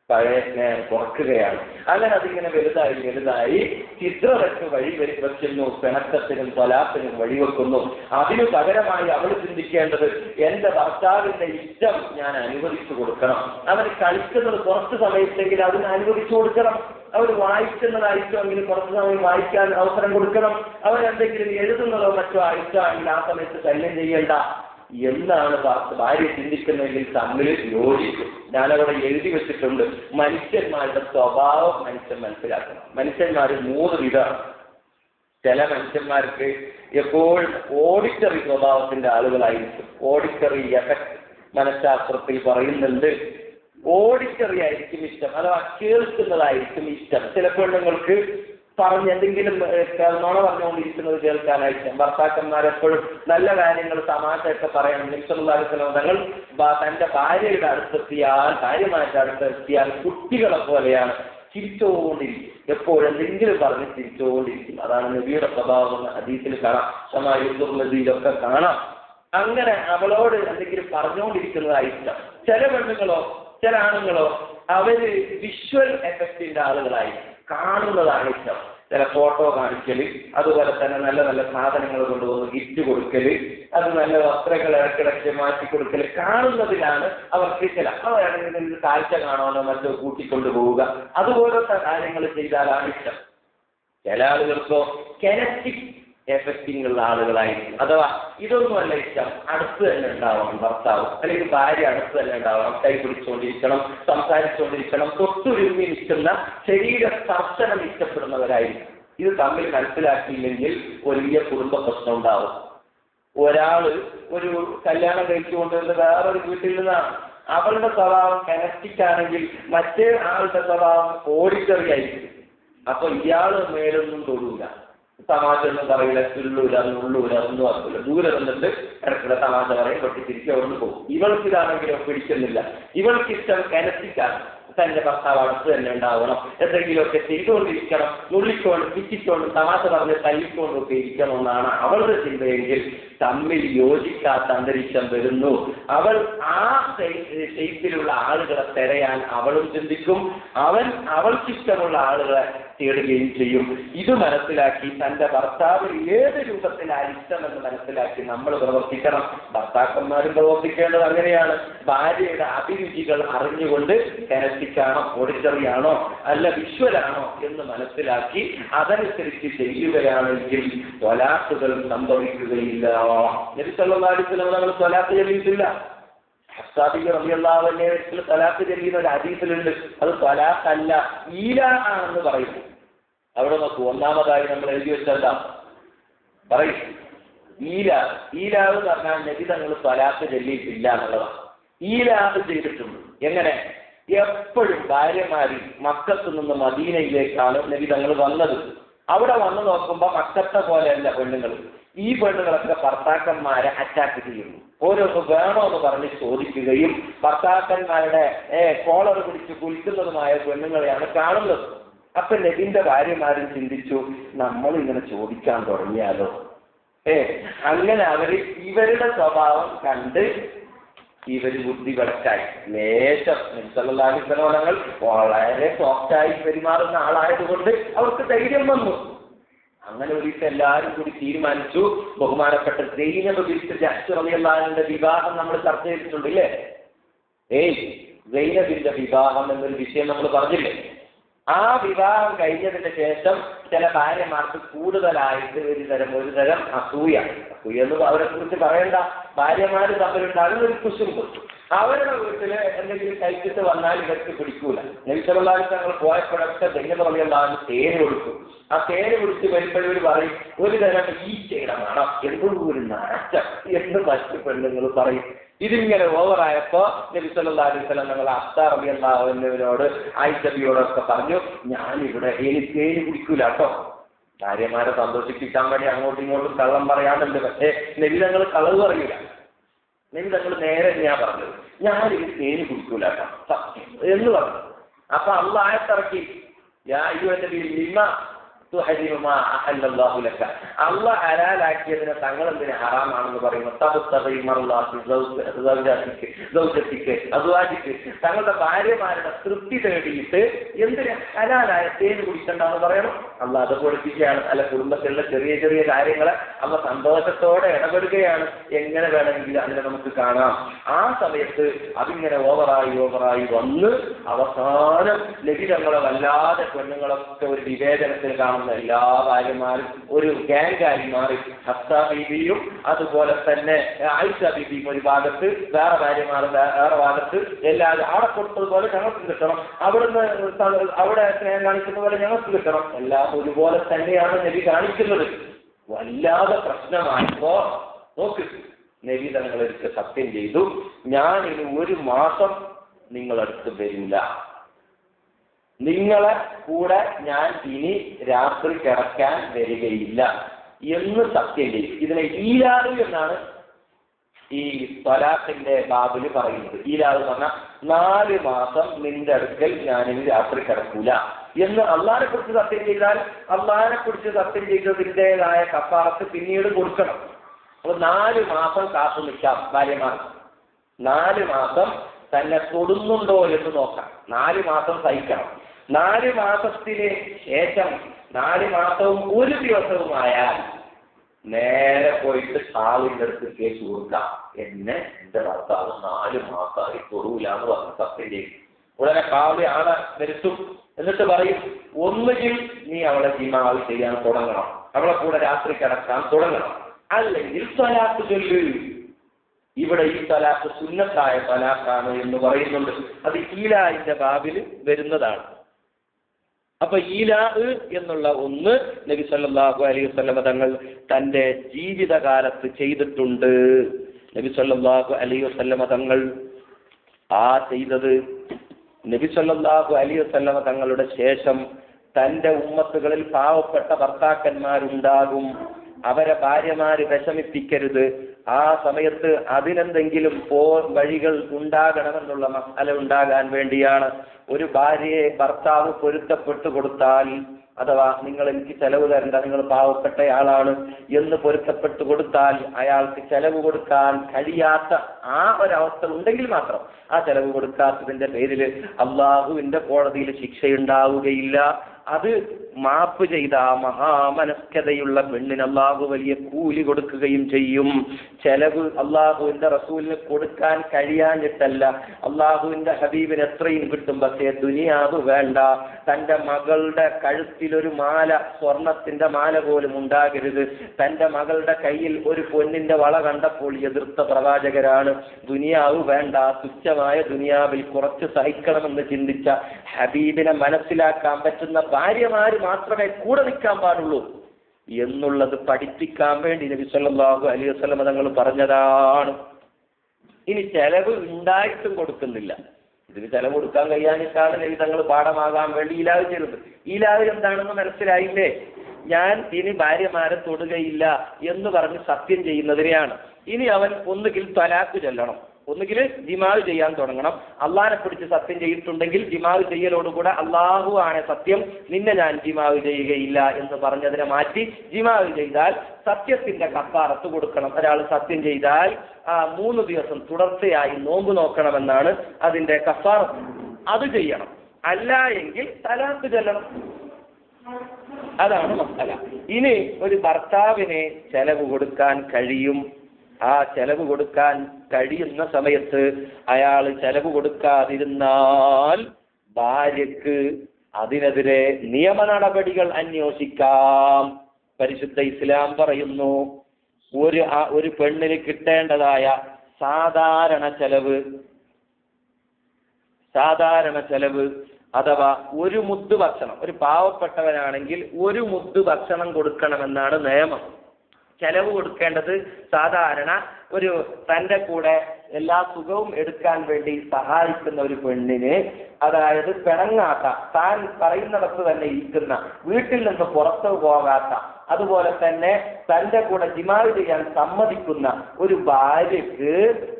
പഴയ സ്നേഹം കുറക്കുകയാണ്. അങ്ങനെ അതിങ്ങനെ വലുതായി ചിത്രരക്ക് വഴിവെക്കുന്നു, പിണക്കത്തിനും തൊലാത്തിനും വഴിവെക്കുന്നു. അതിനു പകരമായി അവൾ ചിന്തിക്കേണ്ടത്, എന്റെ ഭർത്താവിന്റെ ഇഷ്ടം ഞാൻ അനുവദിച്ചു കൊടുക്കണം. അവന് കളിക്കുന്നത് കുറച്ച് സമയത്തെങ്കിൽ അതിന് അനുവദിച്ചു കൊടുക്കണം. അവർ വായിക്കുന്നതായിട്ടെങ്കിൽ കുറച്ച് സമയം വായിക്കാൻ അവസരം കൊടുക്കണം. അവരെന്തെങ്കിലും എഴുതുന്നതോ മറ്റോ ഇഷ്ടമാണെങ്കിൽ ആ സമയത്ത് ശല്യം ചെയ്യേണ്ട എന്നാണ് ഭാര്യ ചിന്തിക്കുന്നതെങ്കിൽ തമ്മിൽ യോജിക്കും. ഞാനവിടെ എഴുതി വെച്ചിട്ടുണ്ട്, മനുഷ്യന്മാരുടെ സ്വഭാവം മനുഷ്യൻ മനസ്സിലാക്കണം. മനുഷ്യന്മാർ 3 വിധമാണ്. ചില മനുഷ്യന്മാർക്ക് എപ്പോഴും ഓഡിറ്ററി സ്വഭാവത്തിന്റെ ആളുകളായിരിക്കും. ഓഡിറ്ററി എഫക്ട് മനഃശാസ്ത്രത്തിൽ പറയുന്നുണ്ട്. ഓഡിറ്ററി ആയിരിക്കും ഇഷ്ടം, അഥവാ കേൾക്കുന്നതായിരിക്കും ഇഷ്ടം. ചില പെണ്ണുങ്ങൾക്ക് പറഞ്ഞ് എന്തെങ്കിലും നുണ പറഞ്ഞുകൊണ്ടിരിക്കുന്നത് കേൾക്കാനായിട്ട്. ഭർത്താക്കന്മാരെപ്പോഴും നല്ല കാര്യങ്ങൾ തമാശയൊക്കെ പറയണം. തങ്ങൾ തന്റെ ഭാര്യയുടെ അടുത്തെത്തിയാൽ, ഭാര്യമാരുടെ അടുത്തെത്തിയാൽ കുട്ടികളെ പോലെയാണ്, ചിരിച്ചുകൊണ്ടിരിക്കും. എപ്പോഴും എന്തെങ്കിലും പറഞ്ഞ് ചിരിച്ചുകൊണ്ടിരിക്കും. അതാണ് നബിയുടെ സ്വഭാവം എന്ന് ഹദീസിൽ കാണാം, ഷമായിലൊക്കെ കാണാം. അങ്ങനെ അവളോട് എന്തെങ്കിലും പറഞ്ഞുകൊണ്ടിരിക്കുന്നതായി ഇഷ്ടം. ചില പെണ്ണുങ്ങളോ ചില ആണുങ്ങളോ അവര് വിഷ്വൽ എഫക്റ്റിന്റെ ആളുകളായി, കാണുന്നതാണ് ഇഷ്ടം. ചില ഫോട്ടോ കാണിക്കല്, അതുപോലെ തന്നെ നല്ല നല്ല സാധനങ്ങൾ കൊണ്ടുവന്ന് ഗിഫ്റ്റ് കൊടുക്കല്, അത് നല്ല വസ്ത്രങ്ങൾ ഇടയ്ക്കിടയ്ക്ക് മാറ്റി കൊടുക്കല്, കാണുന്നതിലാണ് അവർക്ക് ചില അവരാണെങ്കിൽ കാഴ്ച കാണാനോ മറ്റോ കൂട്ടിക്കൊണ്ടു പോവുക, അതുപോലത്തെ കാര്യങ്ങൾ ചെയ്താലാണ് ഇഷ്ടം. ചില ആളുകൾക്കോ കെനറ്റിക് എഫക്റ്റിംഗ് ഉള്ള ആളുകളായിരിക്കും. അഥവാ ഇതൊന്നുമല്ല ഇഷ്ടം, അടുത്ത് തന്നെ ഉണ്ടാവണം ഭർത്താവ് അല്ലെങ്കിൽ ഭാര്യ, അടുത്ത് തന്നെ ഉണ്ടാവണം, കൈ പിടിച്ചുകൊണ്ടിരിക്കണം, സംസാരിച്ചുകൊണ്ടിരിക്കണം, തൊട്ടുരുമ്മി നിൽക്കുന്ന ശരീര സ്പർശനം ഇഷ്ടപ്പെടുന്നവരായിരിക്കും. ഇത് തമ്മിൽ മനസ്സിലാക്കിയില്ലെങ്കിൽ വലിയ കുടുംബ പ്രശ്നം ഉണ്ടാവും. ഒരാള് ഒരു കല്യാണം കഴിച്ചുകൊണ്ടിരുന്ന വേറൊരു വീട്ടിൽ നിന്നാണ്. അവളുടെ സ്വഭാവം കനസ്റ്റിക്കാണെങ്കിൽ മറ്റേ ആളുടെ സ്വഭാവം ഓഡിറ്ററിയായിരിക്കും. അപ്പൊ ഇയാള് മേലൊന്നും തൊടൂല, തമാശ ഒന്നും പറയില്ല, ചുള്ളൂല, നുള്ളൂല, ഒന്നും അറിയില്ല. ദൂരെ നിന്നിട്ട് ഇടയ്ക്കുള്ള തമാശ പറയും, പൊട്ടിത്തിരിക്കുക, അവിടെ നിന്ന് പോകും. ഇവൾക്കിതാണെങ്കിലോ പിടിക്കുന്നില്ല. ഇവൾക്കിഷ്ടം കനസ്റ്റിക്കാണ്. തന്റെ ഭർത്താവ് അടുത്ത് തന്നെ ഉണ്ടാവണം, എന്തെങ്കിലുമൊക്കെ ചെയ്തുകൊണ്ടിരിക്കണം, നുള്ളിക്കൊണ്ട് പിച്ചിക്കൊണ്ട് തമാശ പറഞ്ഞ് തല്ലിക്കൊണ്ടൊക്കെ ഇരിക്കണമെന്നാണ് അവളുടെ ചിന്തയെങ്കിൽ തമ്മിൽ യോജിക്കാത്ത അന്തരീക്ഷം വരുന്നു. അവൾ ആ ഷെയ്പ്പിലുള്ള ആളുകളെ തിരയാൻ അവളും ചിന്തിക്കും, അവൾക്കിഷ്ടമുള്ള ആളുകളെ തേടുകയും ചെയ്യും. ഇത് മനസ്സിലാക്കി തന്റെ ഭർത്താവ് ഏത് രൂപത്തിലാണ് ഇഷ്ടമെന്ന് മനസ്സിലാക്കി നമ്മൾ പ്രവർത്തിക്കണം. ഭർത്താക്കന്മാരും പ്രവർത്തിക്കേണ്ടത് അങ്ങനെയാണ്. ഭാര്യയുടെ അഭിരുചികൾ അറിഞ്ഞുകൊണ്ട് കനസ്റ്റിക്കാണോ, ഓഡിറ്ററിയാണോ, അല്ല വിഷ്വലാണോ എന്ന് മനസ്സിലാക്കി അതനുസരിച്ച് ചെയ്യുകയാണെങ്കിൽ ത്വലാഖുകൾ സംഭവിക്കുകയില്ല. നബി സല്ലല്ലാഹു അലൈഹി വസല്ലം തങ്ങൾ ത്വലാഖ് ചൊല്ലിയിട്ടില്ല. ഹസ്സാബിക്ക് റളിയല്ലാഹു അൻഹു ത്വലാഖ് ചൊല്ലിയുന്ന ഒരു ഹദീസിലുണ്ട്. അത് ത്വലാഖല്ല, ഈല ആണെന്ന് പറയുന്നു. അവിടെ നോക്കൂ, ഒന്നാമതായി നമ്മൾ എഴുതി വെച്ചെന്താ പറയും, ഈലാവ് എന്ന് പറഞ്ഞാൽ നബി തങ്ങൾ ത്വലാഖ് ചൊല്ലിയിട്ടില്ല എന്നുള്ളതാണ്. ഈലാവ് ചെയ്തിട്ടുണ്ട്. എങ്ങനെ? എപ്പോഴും ഭാര്യമാരിൽ മക്കത്ത് നിന്ന് മദീനയിലേക്കാണ് നബി തങ്ങൾ വന്നത്. അവിടെ വന്നു നോക്കുമ്പോൾ മക്കത്തെ പോലെയല്ല പെണ്ണുങ്ങൾ. ഈ പെണ്ണുങ്ങളൊക്കെ ഭർത്താക്കന്മാരെ അറ്റാക്ക് ചെയ്യുന്നു. ഓരോന്ന് വേണോ എന്ന് പറഞ്ഞ് ചോദിക്കുകയും ഭർത്താക്കന്മാരുടെ കോളർ പിടിച്ച് കുലിക്കുന്നതുമായ പെണ്ണുങ്ങളെയാണ് കാണുന്നത്. അപ്പൊ നബിന്റെ ഭാര്യമാരും ചിന്തിച്ചു, നമ്മൾ ഇങ്ങനെ ചോദിക്കാൻ തുടങ്ങിയാലോ. അങ്ങനെ ഇവരുടെ സ്വഭാവം കണ്ട് ഇവര് ബുദ്ധി വെടക്കായി. ലേശം നബി സല്ലല്ലാഹു അലൈഹി വസല്ലം വളരെ സോഫ്റ്റായി പെരുമാറുന്ന ആളായതുകൊണ്ട് അവർക്ക് ധൈര്യം വന്നു. അങ്ങനെ ഒരു ദിവസം എല്ലാവരും കൂടി തീരുമാനിച്ചു, ബഹുമാനപ്പെട്ട സൈനബ് ബിൻത് ജഹ്ശ് റളിയല്ലാഹു അൻഹയുടെ വിവാഹം നമ്മൾ ചർച്ച ചെയ്തിട്ടുണ്ടല്ലേ. സൈനബിന്റെ വിവാഹം എന്നൊരു വിഷയം നമ്മൾ പറഞ്ഞില്ലേ. ആ വിവാഹം കഴിഞ്ഞതിന് ശേഷം ചില ഭാര്യമാർക്ക് കൂടുതലായിട്ട് ഒരു തരം അസൂയ എന്ന് അവരെ കുറിച്ച് പറയേണ്ട. ഭാര്യമാര് തമ്മിലുണ്ടാകുന്ന ഒരു കുശുമ്പ്. അവരുടെ വീട്ടില് എന്തെങ്കിലും കഴിച്ചിട്ട് വന്നാൽ ഇവർക്ക് പിടിക്കൂല. നബി സല്ലല്ലാഹു അലൈഹി വസല്ലം പോയപ്പോഴൊക്കെ സൈനബ് റളിയല്ലാഹു അൻഹ തേന് കൊടുക്കും. ആ തേന് കുടിച്ച് വരുമ്പോഴവർ പറയും, ഒരു തരം ഈച്ചയുടെ മണം, എന്തും ഒരു നാറ്റം എന്ന് മറ്റു പെണ്ണുങ്ങൾ പറയും. ഇതിങ്ങനെ ഓവറായപ്പോ നബി സല്ലല്ലാഹു അലൈഹി വസല്ലം ഞങ്ങൾ ഹഫ്സ റളിയല്ലാഹു അൻഹയോട് ആയിഷ ബിയോടൊക്കെ പറഞ്ഞു, ഞാനിവിടെ എനിക്ക് തേന് കുടിക്കൂല കേട്ടോ. ഭാര്യമാരെ സന്തോഷിപ്പിക്കാൻ വേണ്ടി അങ്ങോട്ടും ഇങ്ങോട്ടും കള്ളം പറയാറുണ്ട്. പക്ഷേ നബി തങ്ങൾ കളവ് പറയൂല. നബി തങ്ങൾ നേരെ ഞാൻ പറഞ്ഞത്, ഞാനിത് തേന് കുടിക്കൂല കേട്ടോ എന്ന് പറഞ്ഞു. അപ്പൊ അല്ലാഹ് ആയത്തിറക്കി, യാ അയ്യുഹൻ നബി ലിമ തുഹരിമു മാ അഹല്ലല്ലാഹു ലക. അല്ലാഹ് ഹലാലാക്കിയതിനെ തങ്ങൾ എന്തിനെ ഹറാമാണെന്ന് പറയുന്നു. തങ്ങളുടെ ഭാര്യമാരുടെ തൃപ്തി തേടിയിട്ട് എന്തിന് ഹലാലായ തേന് കുടിക്കണ്ടെന്ന് പറയണം. അല്ലാഹ് അത് പഠിപ്പിക്കുകയാണ്. അല്ല, കുടുംബത്തിലുള്ള ചെറിയ ചെറിയ കാര്യങ്ങളെ അല്ലാഹ് സന്തോഷത്തോടെ ഇടപെടുകയാണ്. എങ്ങനെ വേണമെങ്കിലും അതിനെ നമുക്ക് കാണാം. ആ സമയത്ത് അതിങ്ങനെ ഓവറായി വന്ന് അവസാനം നബി തങ്ങളെ വല്ലാതെ പെണ്ണുങ്ങളൊക്കെ ഒരു വിവേചനത്തിൽ കാണും. എല്ലാ ഭാര്യമാരും ഒരു ഗാംഗായി മാറി. ഹഫ്സ ബീവിയും അതുപോലെ തന്നെ ആയിഷ ബീവിയും ഒരു ഭാഗത്ത്, വേറെ ഭാര്യമാർ വേറെ ഭാഗത്ത്. എല്ലാവരും അവിടെ കൊടുത്തതുപോലെ ഞങ്ങൾക്ക് കിട്ടണം, അവിടെ സ്നേഹം കാണിക്കുന്ന പോലെ ഞങ്ങൾക്ക് കിട്ടണം. എല്ലാം ഒരുപോലെ തന്നെയാണ് നബി കാണിക്കുന്നത്. വല്ലാതെ പ്രശ്നമായപ്പോ നോക്ക്, നബി തങ്ങളെടുത്ത് സത്യം ചെയ്തു, ഞാൻ ഇനി 1 മാസം നിങ്ങളടുത്ത് വരില്ല, നിങ്ങളെ കൂടെ ഞാൻ ഇനി രാത്രി കിടക്കാൻ വരികയില്ല എന്ന് സത്യം ചെയ്യും. ഇതിനെ ഈലാവ് എന്നാണ് ഈ ത്വലാഖിന്റെ ബാബില് പറയുന്നത്. ഈലാവ് പറഞ്ഞാൽ 4 മാസം നിന്റെ അടുക്കൽ ഞാനിനി രാത്രി കിടക്കൂല എന്ന് അള്ളാഹിനെ കുറിച്ച് സത്യം ചെയ്താൽ അള്ളാഹിനെ കുറിച്ച് സത്യം ചെയ്തതിൻ്റെതായ കഫാറത്ത് പിന്നീട് കൊടുക്കണം. അപ്പൊ 4 മാസം കാത്തു നിൽക്കാം ഭാര്യമാർ. 4 മാസം തന്നെ തൊടുന്നുണ്ടോ എന്ന് നോക്കാം. 4 മാസം സഹിക്കണം. 4 മാസത്തിന് ശേഷം 4 മാസവും 1 ദിവസവുമായാൽ നേരെ പോയിട്ട് ആളിൻ്റെ അടുത്ത് കേസ് കൊടുക്കാം. എന്റെ ഭർത്താവ് 4 മാസമായി തൊടൂല എന്ന് പറഞ്ഞ് സത്യം ചെയ്യും. ഉടനെ കാവ്യ ആളെ വരുത്തും. എന്നിട്ട് പറയും, ഒന്നുകിൽ നീ അവളെ ജിമാവ് ചെയ്യാൻ തുടങ്ങണം, അവളെ കൂടെ രാത്രി കിടക്കാൻ തുടങ്ങണം, അല്ലെങ്കിൽ സ്വലാത്ത് ചൊല്ല്. ഇവിടെ ഈ തലാഖ് സുന്നത്തായ തലാഖാണ് എന്ന് പറയുന്നുണ്ട്. അത് ഈലാഇന്റെ ബാബിൽ വരുന്നതാണ്. അപ്പൊ ഈലാ എന്നുള്ള ഒന്ന് നബി സല്ലല്ലാഹു അലൈഹി വസല്ലം തങ്ങൾ തന്റെ ജീവിതകാലത്ത് ചെയ്തിട്ടുണ്ട്. നബി സല്ലല്ലാഹു അലൈഹി വസല്ലം തങ്ങൾ ചെയ്തത്, നബി സല്ലല്ലാഹു അലൈഹി വസല്ലം തങ്ങളുടെ ശേഷം തന്റെ ഉമ്മത്തുകളിൽ പാവപ്പെട്ട ഭർത്താക്കന്മാരുണ്ടാകും. അവരെ ഭാര്യമാര് വിഷമിപ്പിക്കരുത്. ആ സമയത്ത് അതിനെന്തെങ്കിലും വഴികൾ ഉണ്ടാകണമെന്നുള്ള മസല ഉണ്ടാകാൻ വേണ്ടിയാണ്. ഒരു ഭാര്യയെ ഭർത്താവ് പൊരുത്തപ്പെട്ടു കൊടുത്താൽ, അഥവാ നിങ്ങൾ എനിക്ക് ചെലവ് തരണ്ട, നിങ്ങൾ പാവപ്പെട്ടയാളാണ് എന്ന് പൊരുത്തപ്പെട്ടു കൊടുത്താൽ, അയാൾക്ക് ചെലവ് കൊടുക്കാൻ കഴിയാത്ത ആ ഒരവസ്ഥ ഉണ്ടെങ്കിൽ മാത്രം ആ ചെലവ് കൊടുക്കാത്തതിന്റെ പേരിൽ അള്ളാഹുവിന്റെ കോടതിയിൽ ശിക്ഷയുണ്ടാവുകയില്ല. അത് മാപ്പ് ചെയ്ത ആ മഹാമനസ്കതയുള്ള പെണ്ണിന് അള്ളാഹു വലിയ കൂലി കൊടുക്കുകയും ചെയ്യും. ചെലവ് അള്ളാഹുവിന്റെ റസൂലിന് കൊടുക്കാൻ കഴിയാഞ്ഞിട്ടല്ല, അള്ളാഹുവിന്റെ ഹബീബിന് എത്രയും കിട്ടും, പക്ഷേ ദുനിയാവ് വേണ്ട. തന്റെ മകളുടെ കഴുത്തിലൊരു മാല, സ്വർണത്തിന്റെ മാല പോലും ഉണ്ടാകരുത്. തന്റെ മകളുടെ കയ്യിൽ ഒരു പൊന്നിന്റെ വള കണ്ടപ്പോൾ എതിർത്ത പ്രവാചകരാണ്. ദുനിയാവ് വേണ്ട, തുച്ഛമായ ദുനിയാവിൽ കുറച്ച് സഹിക്കണമെന്ന് ചിന്തിച്ച ഹബീബിനെ മനസ്സിലാക്കാൻ പറ്റുന്ന ഭാര്യമാര് മാത്രമേ കൂടെ നിൽക്കാൻ പാടുള്ളൂ എന്നുള്ളത് പഠിപ്പിക്കാൻ വേണ്ടി നബി സല്ലല്ലാഹു അലൈഹി വസല്ലം തങ്ങൾ പറഞ്ഞതാണ്. ഇനി ചെലവ് ഉണ്ടായിട്ടും കൊടുക്കുന്നില്ല. ഇതിന് ചെലവ് കൊടുക്കാൻ കഴിയാനിട്ടാണ് നബി തങ്ങൾ പാഠമാകാൻ വേണ്ടി ഈലാവ് ചെയ്തത്. ഈലാവ് എന്താണെന്ന് മനസ്സിലായില്ലേ? ഞാൻ ഇനി ഭാര്യമാരെ തൊടുകയില്ല എന്ന് പറഞ്ഞ് സത്യം ചെയ്യുന്നതിനെയാണ്. ഇനി അവൻ ഒന്നുകിൽ തലാഖ് ചൊല്ലണം, ഒന്നുകിൽ ജിമാവ് ചെയ്യാൻ തുടങ്ങണം. അള്ളാഹിനെ പിടിച്ച് സത്യം ചെയ്തിട്ടുണ്ടെങ്കിൽ ജിമാവ് ചെയ്യലോടുകൂടെ അള്ളാഹു ആണ് സത്യം, നിന്നെ ഞാൻ ജിമാവ് ചെയ്യുകയില്ല എന്ന് പറഞ്ഞതിനെ മാറ്റി ജിമാവ് ചെയ്താൽ സത്യത്തിന്റെ കഫാറത്ത് കൊടുക്കണം. ഒരാൾ സത്യം ചെയ്താൽ 3 ദിവസം തുടർച്ചയായി നോമ്പ് നോക്കണമെന്നാണ് അതിന്റെ കഫാറത്ത്. അത് ചെയ്യണം. അല്ല എങ്കിൽ തലാഖ് ചൊല്ലണം. അതാണ് മസല. ഇനി ഒരു ഭർത്താവിനെ ചെലവ് കൊടുക്കാൻ കഴിയും. ആ ചെലവ് കൊടുക്കാൻ കഴിയുന്ന സമയത്ത് അയാൾ ചെലവ് കൊടുക്കാതിരുന്നാൽ ഭാര്യക്ക് അതിനെതിരെ നിയമ നടപടികൾ അന്വേഷിക്കാം. പരിശുദ്ധ ഇസ്ലാം പറയുന്നു, ഒരു പെണ്ണിന് കിട്ടേണ്ടതായ സാധാരണ ചെലവ് അഥവാ ഒരു മുദ്ദ് ഭക്ഷണം, ഒരു പാവപ്പെട്ടവനാണെങ്കിൽ ഒരു മുദ്ദ് ഭക്ഷണം കൊടുക്കണമെന്നാണ് നിയമം. ചെലവ് കൊടുക്കേണ്ടത് സാധാരണ ഒരു തന്റെ കൂടെ എല്ലാ സുഖവും എടുക്കാൻ വേണ്ടി സഹായിക്കുന്ന ഒരു പെണ്ണിന്, അതായത് പിണങ്ങാത്ത, താൻ പറയുന്നിടത്ത് തന്നെ ഇരിക്കുന്ന, വീട്ടിൽ നിന്ന് പുറത്തു പോകാത്ത, അതുപോലെ തന്നെ തന്റെ കൂടെ ജിമാവ് ചെയ്യാൻ സമ്മതിക്കുന്ന ഒരു ഭാര്യക്ക്,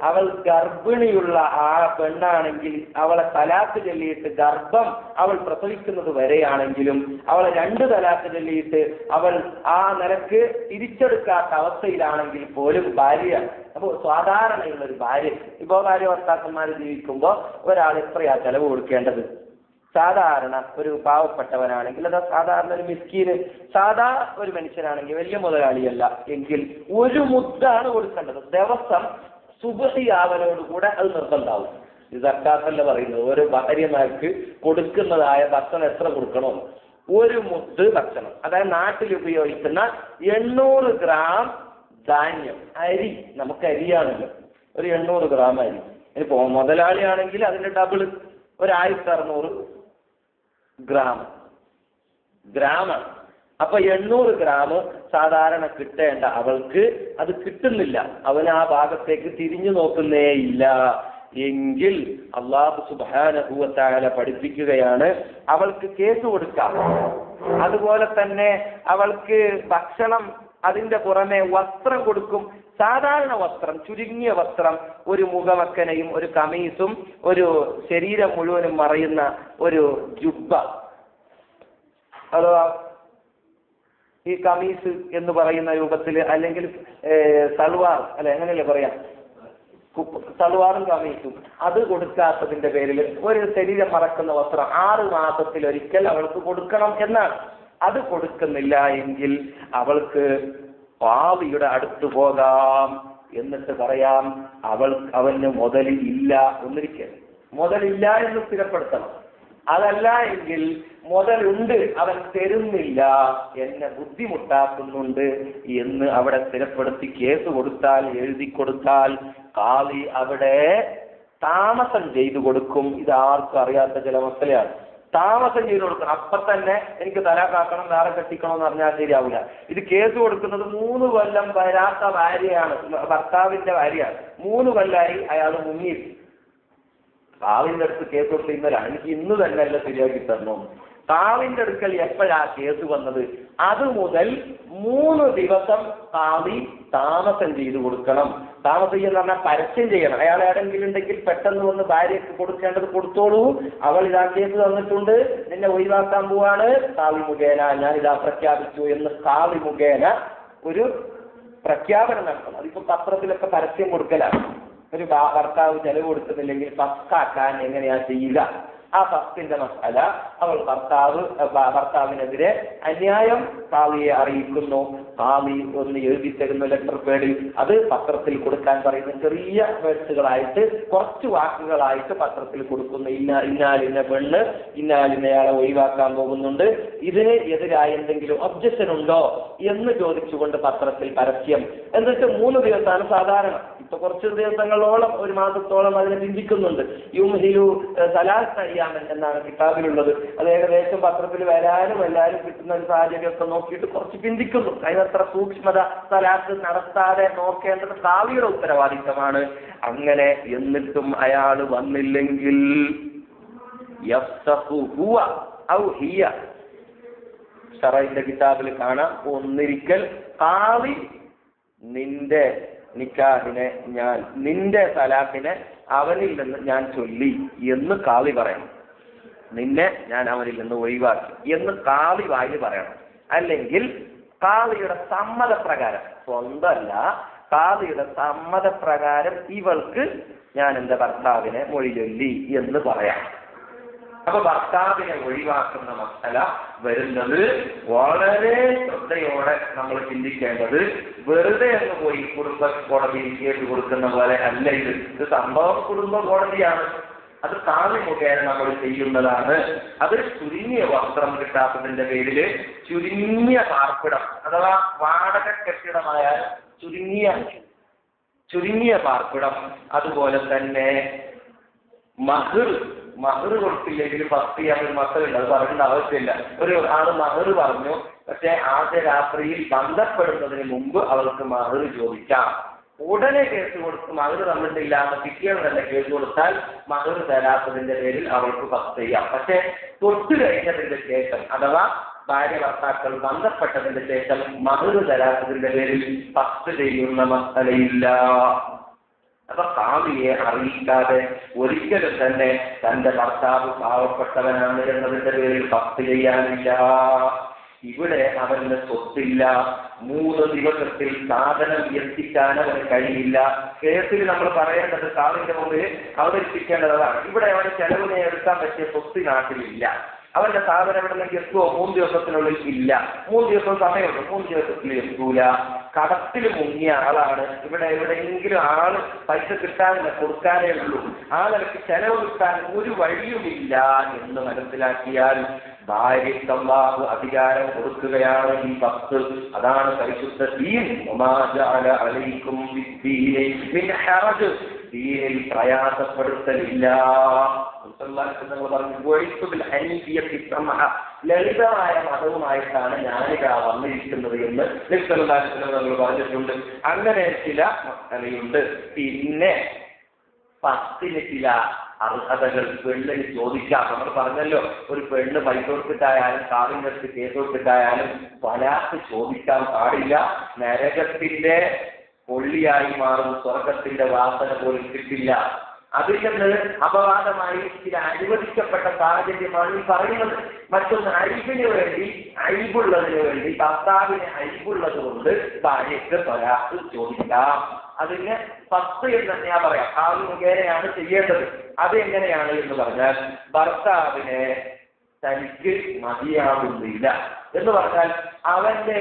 അവൾ ഗർഭിണിയുള്ള ആ പെണ്ണാണെങ്കിൽ അവളെ തലാഖ് ചൊല്ലിയിട്ട് ഗർഭം അവൾ പ്രസവിക്കുന്നത് വരെയാണെങ്കിലും അവളെ 2 തലാഖ് ചൊല്ലിയിട്ട് അവൾ ആ നിലക്ക് തിരിച്ചെടുക്കാത്ത അവസ്ഥയിലാണെങ്കിൽ പോലും ഭാര്യ. അപ്പോൾ സാധാരണയുള്ള ഒരു ഭാര്യ, ഇപ്പോ ഭാര്യ ഭർത്താക്കന്മാർ ജീവിക്കുമ്പോൾ ഒരാൾ എത്രയാ ചെലവ് കൊടുക്കേണ്ടത്? സാധാരണ ഒരു പാവപ്പെട്ടവനാണെങ്കിൽ, അത് സാധാരണ ഒരു മിസ്കീന്, സാധാ ഒരു മനുഷ്യനാണെങ്കിൽ, വലിയ മുതലാളിയല്ല എങ്കിൽ 1 മുദ്ദാണ് കൊടുക്കേണ്ടത്. ദിവസം സുബഹിയാവലോടുകൂടെ അത് നിർബന്ധമാവും. ഇത് സക്കാത്തല്ല പറയുന്നത്. ഓരോ ഭാര്യമാർക്ക് കൊടുക്കുന്നതായ ഭക്ഷണം എത്ര കൊടുക്കണോ? 1 മുദ്ദ് ഭക്ഷണം. അതായത് നാട്ടിൽ ഉപയോഗിക്കുന്ന 800 ഗ്രാം ധാന്യം, അരി. നമുക്ക് അരിയാണല്ലോ, ഒരു 800 ഗ്രാം അരി. ഇനിയിപ്പോ മുതലാളിയാണെങ്കിൽ അതിന്റെ ഡബിൾ, ഒരു 1600 ഗ്രാമാണ്. അപ്പൊ 800 ഗ്രാം സാധാരണ കിട്ടേണ്ട അവൾക്ക് അത് കിട്ടുന്നില്ല. അവൻ ആ ഭാഗത്തേക്ക് തിരിഞ്ഞു നോക്കുന്നേ ഇല്ല എങ്കിൽ അല്ലാഹു സുബ്ഹാനഹു വ തആല പഠിപ്പിക്കുകയാണ്, അവൾക്ക് കേസ് കൊടുക്കാം. അതുപോലെ തന്നെ അവൾക്ക് ഭക്ഷണം, അതിന്റെ പുറമെ വസ്ത്രം കൊടുക്കും. സാധാരണ വസ്ത്രം, ചുരുങ്ങിയ വസ്ത്രം, ഒരു മുഖമക്കനയും ഒരു കമീസും ഒരു ശരീരം മുഴുവനും മറയുന്ന ഒരു ജുബ്ബ, അഥവാ ഈ കമീസ് എന്ന് പറയുന്ന രൂപത്തിൽ, അല്ലെങ്കിൽ സൽവാർ, അല്ല എങ്ങനെയല്ലേ പറയാം, സൽവാറും കമീസും, അത് കൊടുക്കാത്തതിന്റെ പേരിൽ ഒരു ശരീരം മറക്കുന്ന വസ്ത്രം 6 മാസത്തിലൊരിക്കൽ അവൾക്ക് കൊടുക്കണം എന്നാണ്. അത് കൊടുക്കുന്നില്ല എങ്കിൽ അവൾക്ക് പാവിയുടെ അടുത്ത് പോകാം, എന്നിട്ട് പറയാം അവന് മുതൽ ഇല്ല. ഒന്നിരിക്കൽ മുതലില്ല എന്ന് സ്ഥിരപ്പെടുത്തണം. അതല്ല എങ്കിൽ മുതലുണ്ട്, അവൻ തരുന്നില്ല, എന്നെ ബുദ്ധിമുട്ടാക്കുന്നുണ്ട് എന്ന് അവിടെ സ്ഥിരപ്പെടുത്തി കേസ് കൊടുത്താൽ, എഴുതി കൊടുത്താൽ ഖാദി അവിടെ താമസം ചെയ്തു കൊടുക്കും. ഇതാർക്കും അറിയാത്ത ചില മസലയാണ്. താമസം ചെയ്തു കൊടുക്കണം. അപ്പൊ തന്നെ എനിക്ക് തലാഖാക്കണം, വേറെ കെട്ടിക്കണം എന്ന് പറഞ്ഞാൽ ശരിയാവില്ല. ഇത് കേസ് കൊടുക്കുന്നത് 3 കൊല്ലം വരാത്ത ഭാര്യയാണ്, ഭർത്താവിന്റെ ഭാര്യയാണ്. 3 കൊല്ലമായി അയാൾ മുങ്ങി. ഖാദിന്റെ അടുത്ത് കേസ് കൊടുത്ത് ഇന്നലാണ്, എനിക്ക് ഇന്ന് തന്നെ എല്ലാം ശരിയാക്കി തരണോ. ഖാദിന്റെ അടുക്കൽ എപ്പോഴാ കേസ് വന്നത്? അതുമുതൽ 3 ദിവസം ഖാദി താമസം ചെയ്തു കൊടുക്കണം. താമസം ചെയ്യുന്ന പറഞ്ഞാൽ പരസ്യം ചെയ്യണം. അയാൾ ഏതെങ്കിലും ഉണ്ടെങ്കിൽ പെട്ടെന്ന് വന്ന് ഭാര്യയ്ക്ക് കൊടുക്കേണ്ടത് കൊടുത്തോളൂ, അവൾ ഇതാ കേസ് തന്നിട്ടുണ്ട്, നിന്നെ ഒഴിവാക്കാൻ പോവാണ്, ഖാദി മുഖേന ഞാൻ ഇതാ പ്രഖ്യാപിച്ചു എന്ന് ഖാദി മുഖേന ഒരു പ്രഖ്യാപനം നടത്തണം. അതിപ്പോ പത്രത്തിലൊക്കെ പരസ്യം കൊടുക്കലാണ്. ഒരു ഭർത്താവ് ചെലവ് കൊടുക്കുന്നില്ലെങ്കിൽ ഫസ്റ്റാക്കാൻ എങ്ങനെയാ ചെയ്യുക? ആ ഫസ്റ്റിന്റെ മസാല അവൾ ഭർത്താവിനെതിരെ അന്യായം ഖാദിയെ അറിയിക്കുന്നു. ഖാദി ഒന്ന് എഴുതി തരുന്ന ലെറ്റർ പേഡിൽ അത് പത്രത്തിൽ കൊടുക്കാൻ പറയുന്ന ചെറിയ വേഴ്സുകളായിട്ട്, കുറച്ച് വാക്കുകളായിട്ട് പത്രത്തിൽ കൊടുക്കുന്നു. ഇന്നാലിന്ന പെണ്ണ് ഇന്നാലിന്നയാളെ ഒഴിവാക്കാൻ പോകുന്നുണ്ട്, ഇതിന് എതിരായി എന്തെങ്കിലും ഒബ്ജക്ഷൻ ഉണ്ടോ എന്ന് ചോദിച്ചുകൊണ്ട് പത്രത്തിൽ പരസ്യം. എന്നിട്ട് 3 ദിവസമാണ് സാധാരണ. ഇപ്പൊ കുറച്ച് ദിവസങ്ങളോളം, 1 മാസത്തോളം അതിനെ ചിന്തിക്കുന്നുണ്ട്. യുംഹിലു സലാസ അയ്യാമൻ എന്നാണ് കിതാബിലുള്ളത്. അത് ഏകദേശം പത്രത്തിൽ വരാനും എല്ലാവരും കിട്ടുന്ന ഒരു സാഹചര്യമൊക്കെ നോക്കിയിട്ട് കുറച്ച് ചിന്തിക്കുന്നു. അതിനത്ര സൂക്ഷ്മത സലാത്ത് നടത്താതെ നോക്കേണ്ടത് ഖാദിയുടെ ഉത്തരവാദിത്തമാണ്. അങ്ങനെ എന്നിട്ടും അയാൾ വന്നില്ലെങ്കിൽ ഷറഈന്റെ കിതാബിൽ കാണാം, ഒന്നിരിക്കൽ ഖാദി നിന്റെ നിക്കാഹിനെ നിന്റെ തലാഖിനെ അവനിൽ നിന്ന് ഞാൻ ചൊല്ലി എന്ന് ഖാദി പറയണം. നിന്നെ ഞാൻ അവനിൽ നിന്ന് ഒഴിവാക്കി എന്ന് ഖാദി വായിൽ പറയണം. അല്ലെങ്കിൽ ഖാദിയുടെ സമ്മതപ്രകാരം, സ്വന്തമല്ല, ഖാദിയുടെ സമ്മതപ്രകാരം ഇവൾക്ക് ഞാൻ എന്റെ ഭർത്താവിനെ മൊഴി ചൊല്ലി എന്ന് പറയാം. അപ്പൊ ഭർത്താവിനെ ഒഴിവാക്കുന്ന മസല വരുന്നത് വളരെ ശ്രദ്ധയോടെ നമ്മൾ ചിന്തിക്കേണ്ടത് വെറുതെ അങ്ങ് പോയി കുടുംബ കോടതിയിൽ കേട്ട് കൊടുക്കുന്ന പോലെ അല്ല. ഇത് സംഭവം കുടുംബ കോടതിയാണ്. അത് ഖാദി മുഖേന നമ്മൾ ചെയ്യുന്നതാണ്. അത് ചുരുങ്ങിയ വസ്ത്രം കിട്ടാത്തതിന്റെ പേരില് ചുരുങ്ങിയ പാർപ്പിടം അഥവാ വാടക കെട്ടിടമായാൽ ചുരുങ്ങിയ പാർപ്പിടം, അതുപോലെ തന്നെ മഹർ കൊടുത്തില്ലെങ്കിൽ ഫസ്റ്റ് ചെയ്യാൻ മക്കളുണ്ട്, അത് പറയേണ്ട ആവശ്യമില്ല. ഒരു ആള് മഹർ പറഞ്ഞു, പക്ഷെ ആദ്യ രാത്രിയിൽ ബന്ധപ്പെടുന്നതിന് മുമ്പ് അവർക്ക് മഹർ ചോദിക്കാം. ഉടനെ കേസ് കൊടുത്ത് മഹർ തന്നിട്ടില്ല എന്ന് പിറ്റേന്ന് തന്നെ കേസ് കൊടുത്താൽ മഹർ തരാത്തതിന്റെ പേരിൽ അവൾക്ക് ഫസ്റ്റ് ചെയ്യാം. പക്ഷെ തൊട്ട് കഴിഞ്ഞതിന്റെ ശേഷം അഥവാ ഭാര്യ ഭർത്താക്കൾ ബന്ധപ്പെട്ടതിന്റെ ശേഷം മഹർ തരാത്തതിന്റെ പേരിൽ ഫസ്റ്റ് ചെയ്യുന്ന മസലയില്ല. അപ്പൊ ഖാദിയെ അറിയിക്കാതെ ഒരിക്കലും തന്നെ തന്റെ ഭർത്താവ് പാവപ്പെട്ടവനാണ് എന്നതിന്റെ പേരിൽ ഫസ്റ്റ് ചെയ്യാനില്ല. ഇവിടെ അവന് സ്വത്തില്ല, 3 ദിവസത്തിൽ സാധനം എത്തിക്കാൻ അവന് കഴിയില്ല. കേസിൽ നമ്മൾ പറയേണ്ടത് ഖാദിന്റെ മുമ്പിൽ അവതരിപ്പിക്കേണ്ടതാണ്. ഇവിടെ അവന് ചെലവിനെ എടുക്കാൻ പറ്റിയ സ്വത്ത് നാട്ടിലില്ല. അവന്റെ സാധനം എവിടെ നിന്ന് എത്തുമോ? 3 ദിവസത്തിനുള്ളിൽ ഇല്ല. 3 ദിവസം സമയമുണ്ട്, 3 ദിവസത്തിൽ എത്തൂല. കടത്തിൽ മുങ്ങിയ ആളാണ്. ഇവിടെ എവിടെയെങ്കിലും ആള് പൈസ കിട്ടാനില്ല, കൊടുക്കാനേ ഉള്ളൂ. ആ നിലയ്ക്ക് ചെലവ് കിട്ടാൻ ഒരു വഴിയുമില്ല എന്ന് മനസ്സിലാക്കിയാൽ ഭാര്യയ്ക്ക് അല്ലാഹു അധികാരം കൊടുക്കുകയാണ് ഈ 10. അതാണ് പരിശുദ്ധ ദീൻ. ദീനിൽ പ്രയാസപ്പെടുത്തലില്ല. ലളിതമായ മതവുമായിട്ടാണ് ഞാനിതാ വന്നിരിക്കുന്നത് എന്ന് നമ്മൾ പറഞ്ഞിട്ടുണ്ട്. അങ്ങനെ ചില മസലയുണ്ട്. പിന്നെ 10 ചില അർഹതകൾ പെണ്ണിന് ചോദിക്കാം. നമ്മൾ പറഞ്ഞല്ലോ, ഒരു പെണ്ണ് പൈസ കൊടുത്തിട്ടായാലും ഖാദിന്റെ അടുത്ത് കേസ് കൊടുത്തിട്ടായാലും തലാഖ് ചോദിക്കാൻ പാടില്ല. നരകത്തിന്റെ പൊള്ളിയായി മാറും, സ്വർഗത്തിന്റെ വാസന പോലും കിട്ടില്ല. അതിൽ നിന്ന് അപവാദമായി ചില അനുവദിക്കപ്പെട്ട സാഹചര്യമാണ് ഈ പറയുന്നത്. മറ്റൊന്ന് അഴിബുള്ളതിന് വേണ്ടി ഭർത്താവിന് അഴിബുള്ളത് കൊണ്ട് ഭാര്യയ്ക്ക് തലാഖ് ചോദിക്കാം. അതിന് 10 എന്ന് തന്നെയാ പറയാം. ഖാദി മുഖേനയാണ് ചെയ്യേണ്ടത്. അത് എങ്ങനെയാണ് എന്ന് പറഞ്ഞാൽ, ഭർത്താവിനെ തനിക്ക് മതിയാകുന്നില്ല എന്ന് പറഞ്ഞാൽ അവന്റെ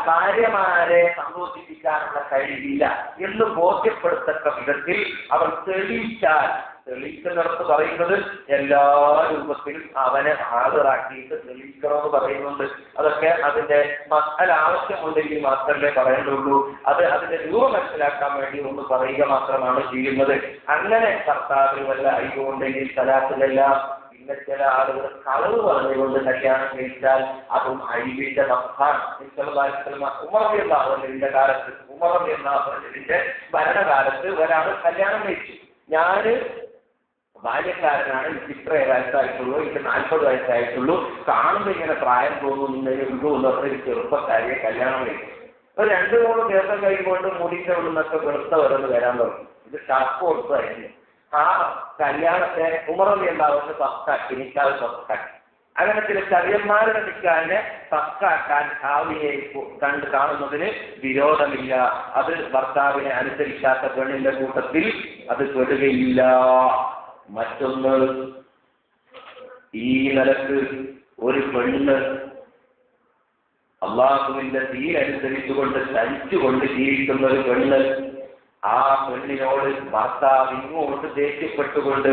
ഭാര്യമാരെ സന്തോഷിപ്പിക്കാനുള്ള കഴിവില്ല എന്ന് ബോധ്യപ്പെടുത്തക്ക വിധത്തിൽ അവർ തെളിയിച്ചാൽ തെളിയിക്കുന്നിടത്ത് പറയുന്നത് എല്ലാ രൂപത്തിലും അവനെ ഹാജരാക്കിയിട്ട് തെളിയിക്കണമെന്ന് പറയുന്നുണ്ട്. അതൊക്കെ അതിന്റെ മസാല ആവശ്യമുണ്ടെങ്കിൽ മാത്രമേ പറയേണ്ടുള്ളൂ. അത് അതിന്റെ രൂപം മനസ്സിലാക്കാൻ വേണ്ടി ഒന്ന് പറയുക മാത്രമാണ് ചെയ്യുന്നത്. അങ്ങനെ ഭർത്താവിന് വല്ല അയ്യുണ്ടെങ്കിൽ സലാത്തിലെല്ലാം. പിന്നെ ചില ആളുകൾ കളവ് പറഞ്ഞുകൊണ്ട് കല്യാണം കഴിച്ചാൽ അതും അഴിവിന്റെ മസ്താണ്. ഉമറിന്റെ കാലത്ത് ഉമറിന്റെ ഭരണകാലത്ത് ഒരാൾ കല്യാണം കഴിച്ചു. ഞാന് ബാല്യക്കാരനാണ്, എനിക്ക് ഇത്ര വയസ്സായിട്ടുള്ളൂ, എനിക്ക് 40 വയസ്സായിട്ടുള്ളൂ, കാണുമ്പോൾ ഇങ്ങനെ പ്രായം തോന്നുന്നതിനുള്ളൂ എന്ന് പറഞ്ഞ ചെറുപ്പക്കാരിയെ കല്യാണം കഴിച്ചു. ഒരു 2-3 ദിവസം കഴിയുമ്പോൾ മുടിന്റെ ഉള്ളിന്നൊക്കെ വെളുത്ത വരെന്ന് വരാൻ തുടങ്ങി. ഇത് ഷർപ്പ് കൊടുത്തായിരുന്നു. ആ കല്യാണത്തെ ഉമറലി ഉണ്ടാവുന്നത് പക്കാക്കി, നിക്കാതെ പക്കാക്കി. അങ്ങനെ ചില ചതിയന്മാരുടെ നിക്കാനെ പക്കാക്കാൻ ഭാവിയെ കാണുന്നതിന് വിരോധമില്ല. അത് ഭർത്താവിനെ അനുസരിക്കാത്ത പെണ്ണിന്റെ കൂട്ടത്തിൽ അത് പെടുകയില്ല. മറ്റൊന്ന്, ഈ നിലക്ക് ഒരു പെണ്ണ് അള്ളാഹുവിന്റെ ദീനനുസരിച്ചുകൊണ്ട് ചലിച്ചുകൊണ്ട് ജീവിക്കുന്ന ഒരു പെണ്ണ്, ആ പെണ്ണിനോട് ഭർത്താവ് ഇങ്ങോട്ട് ദേഷ്യപ്പെട്ടുകൊണ്ട്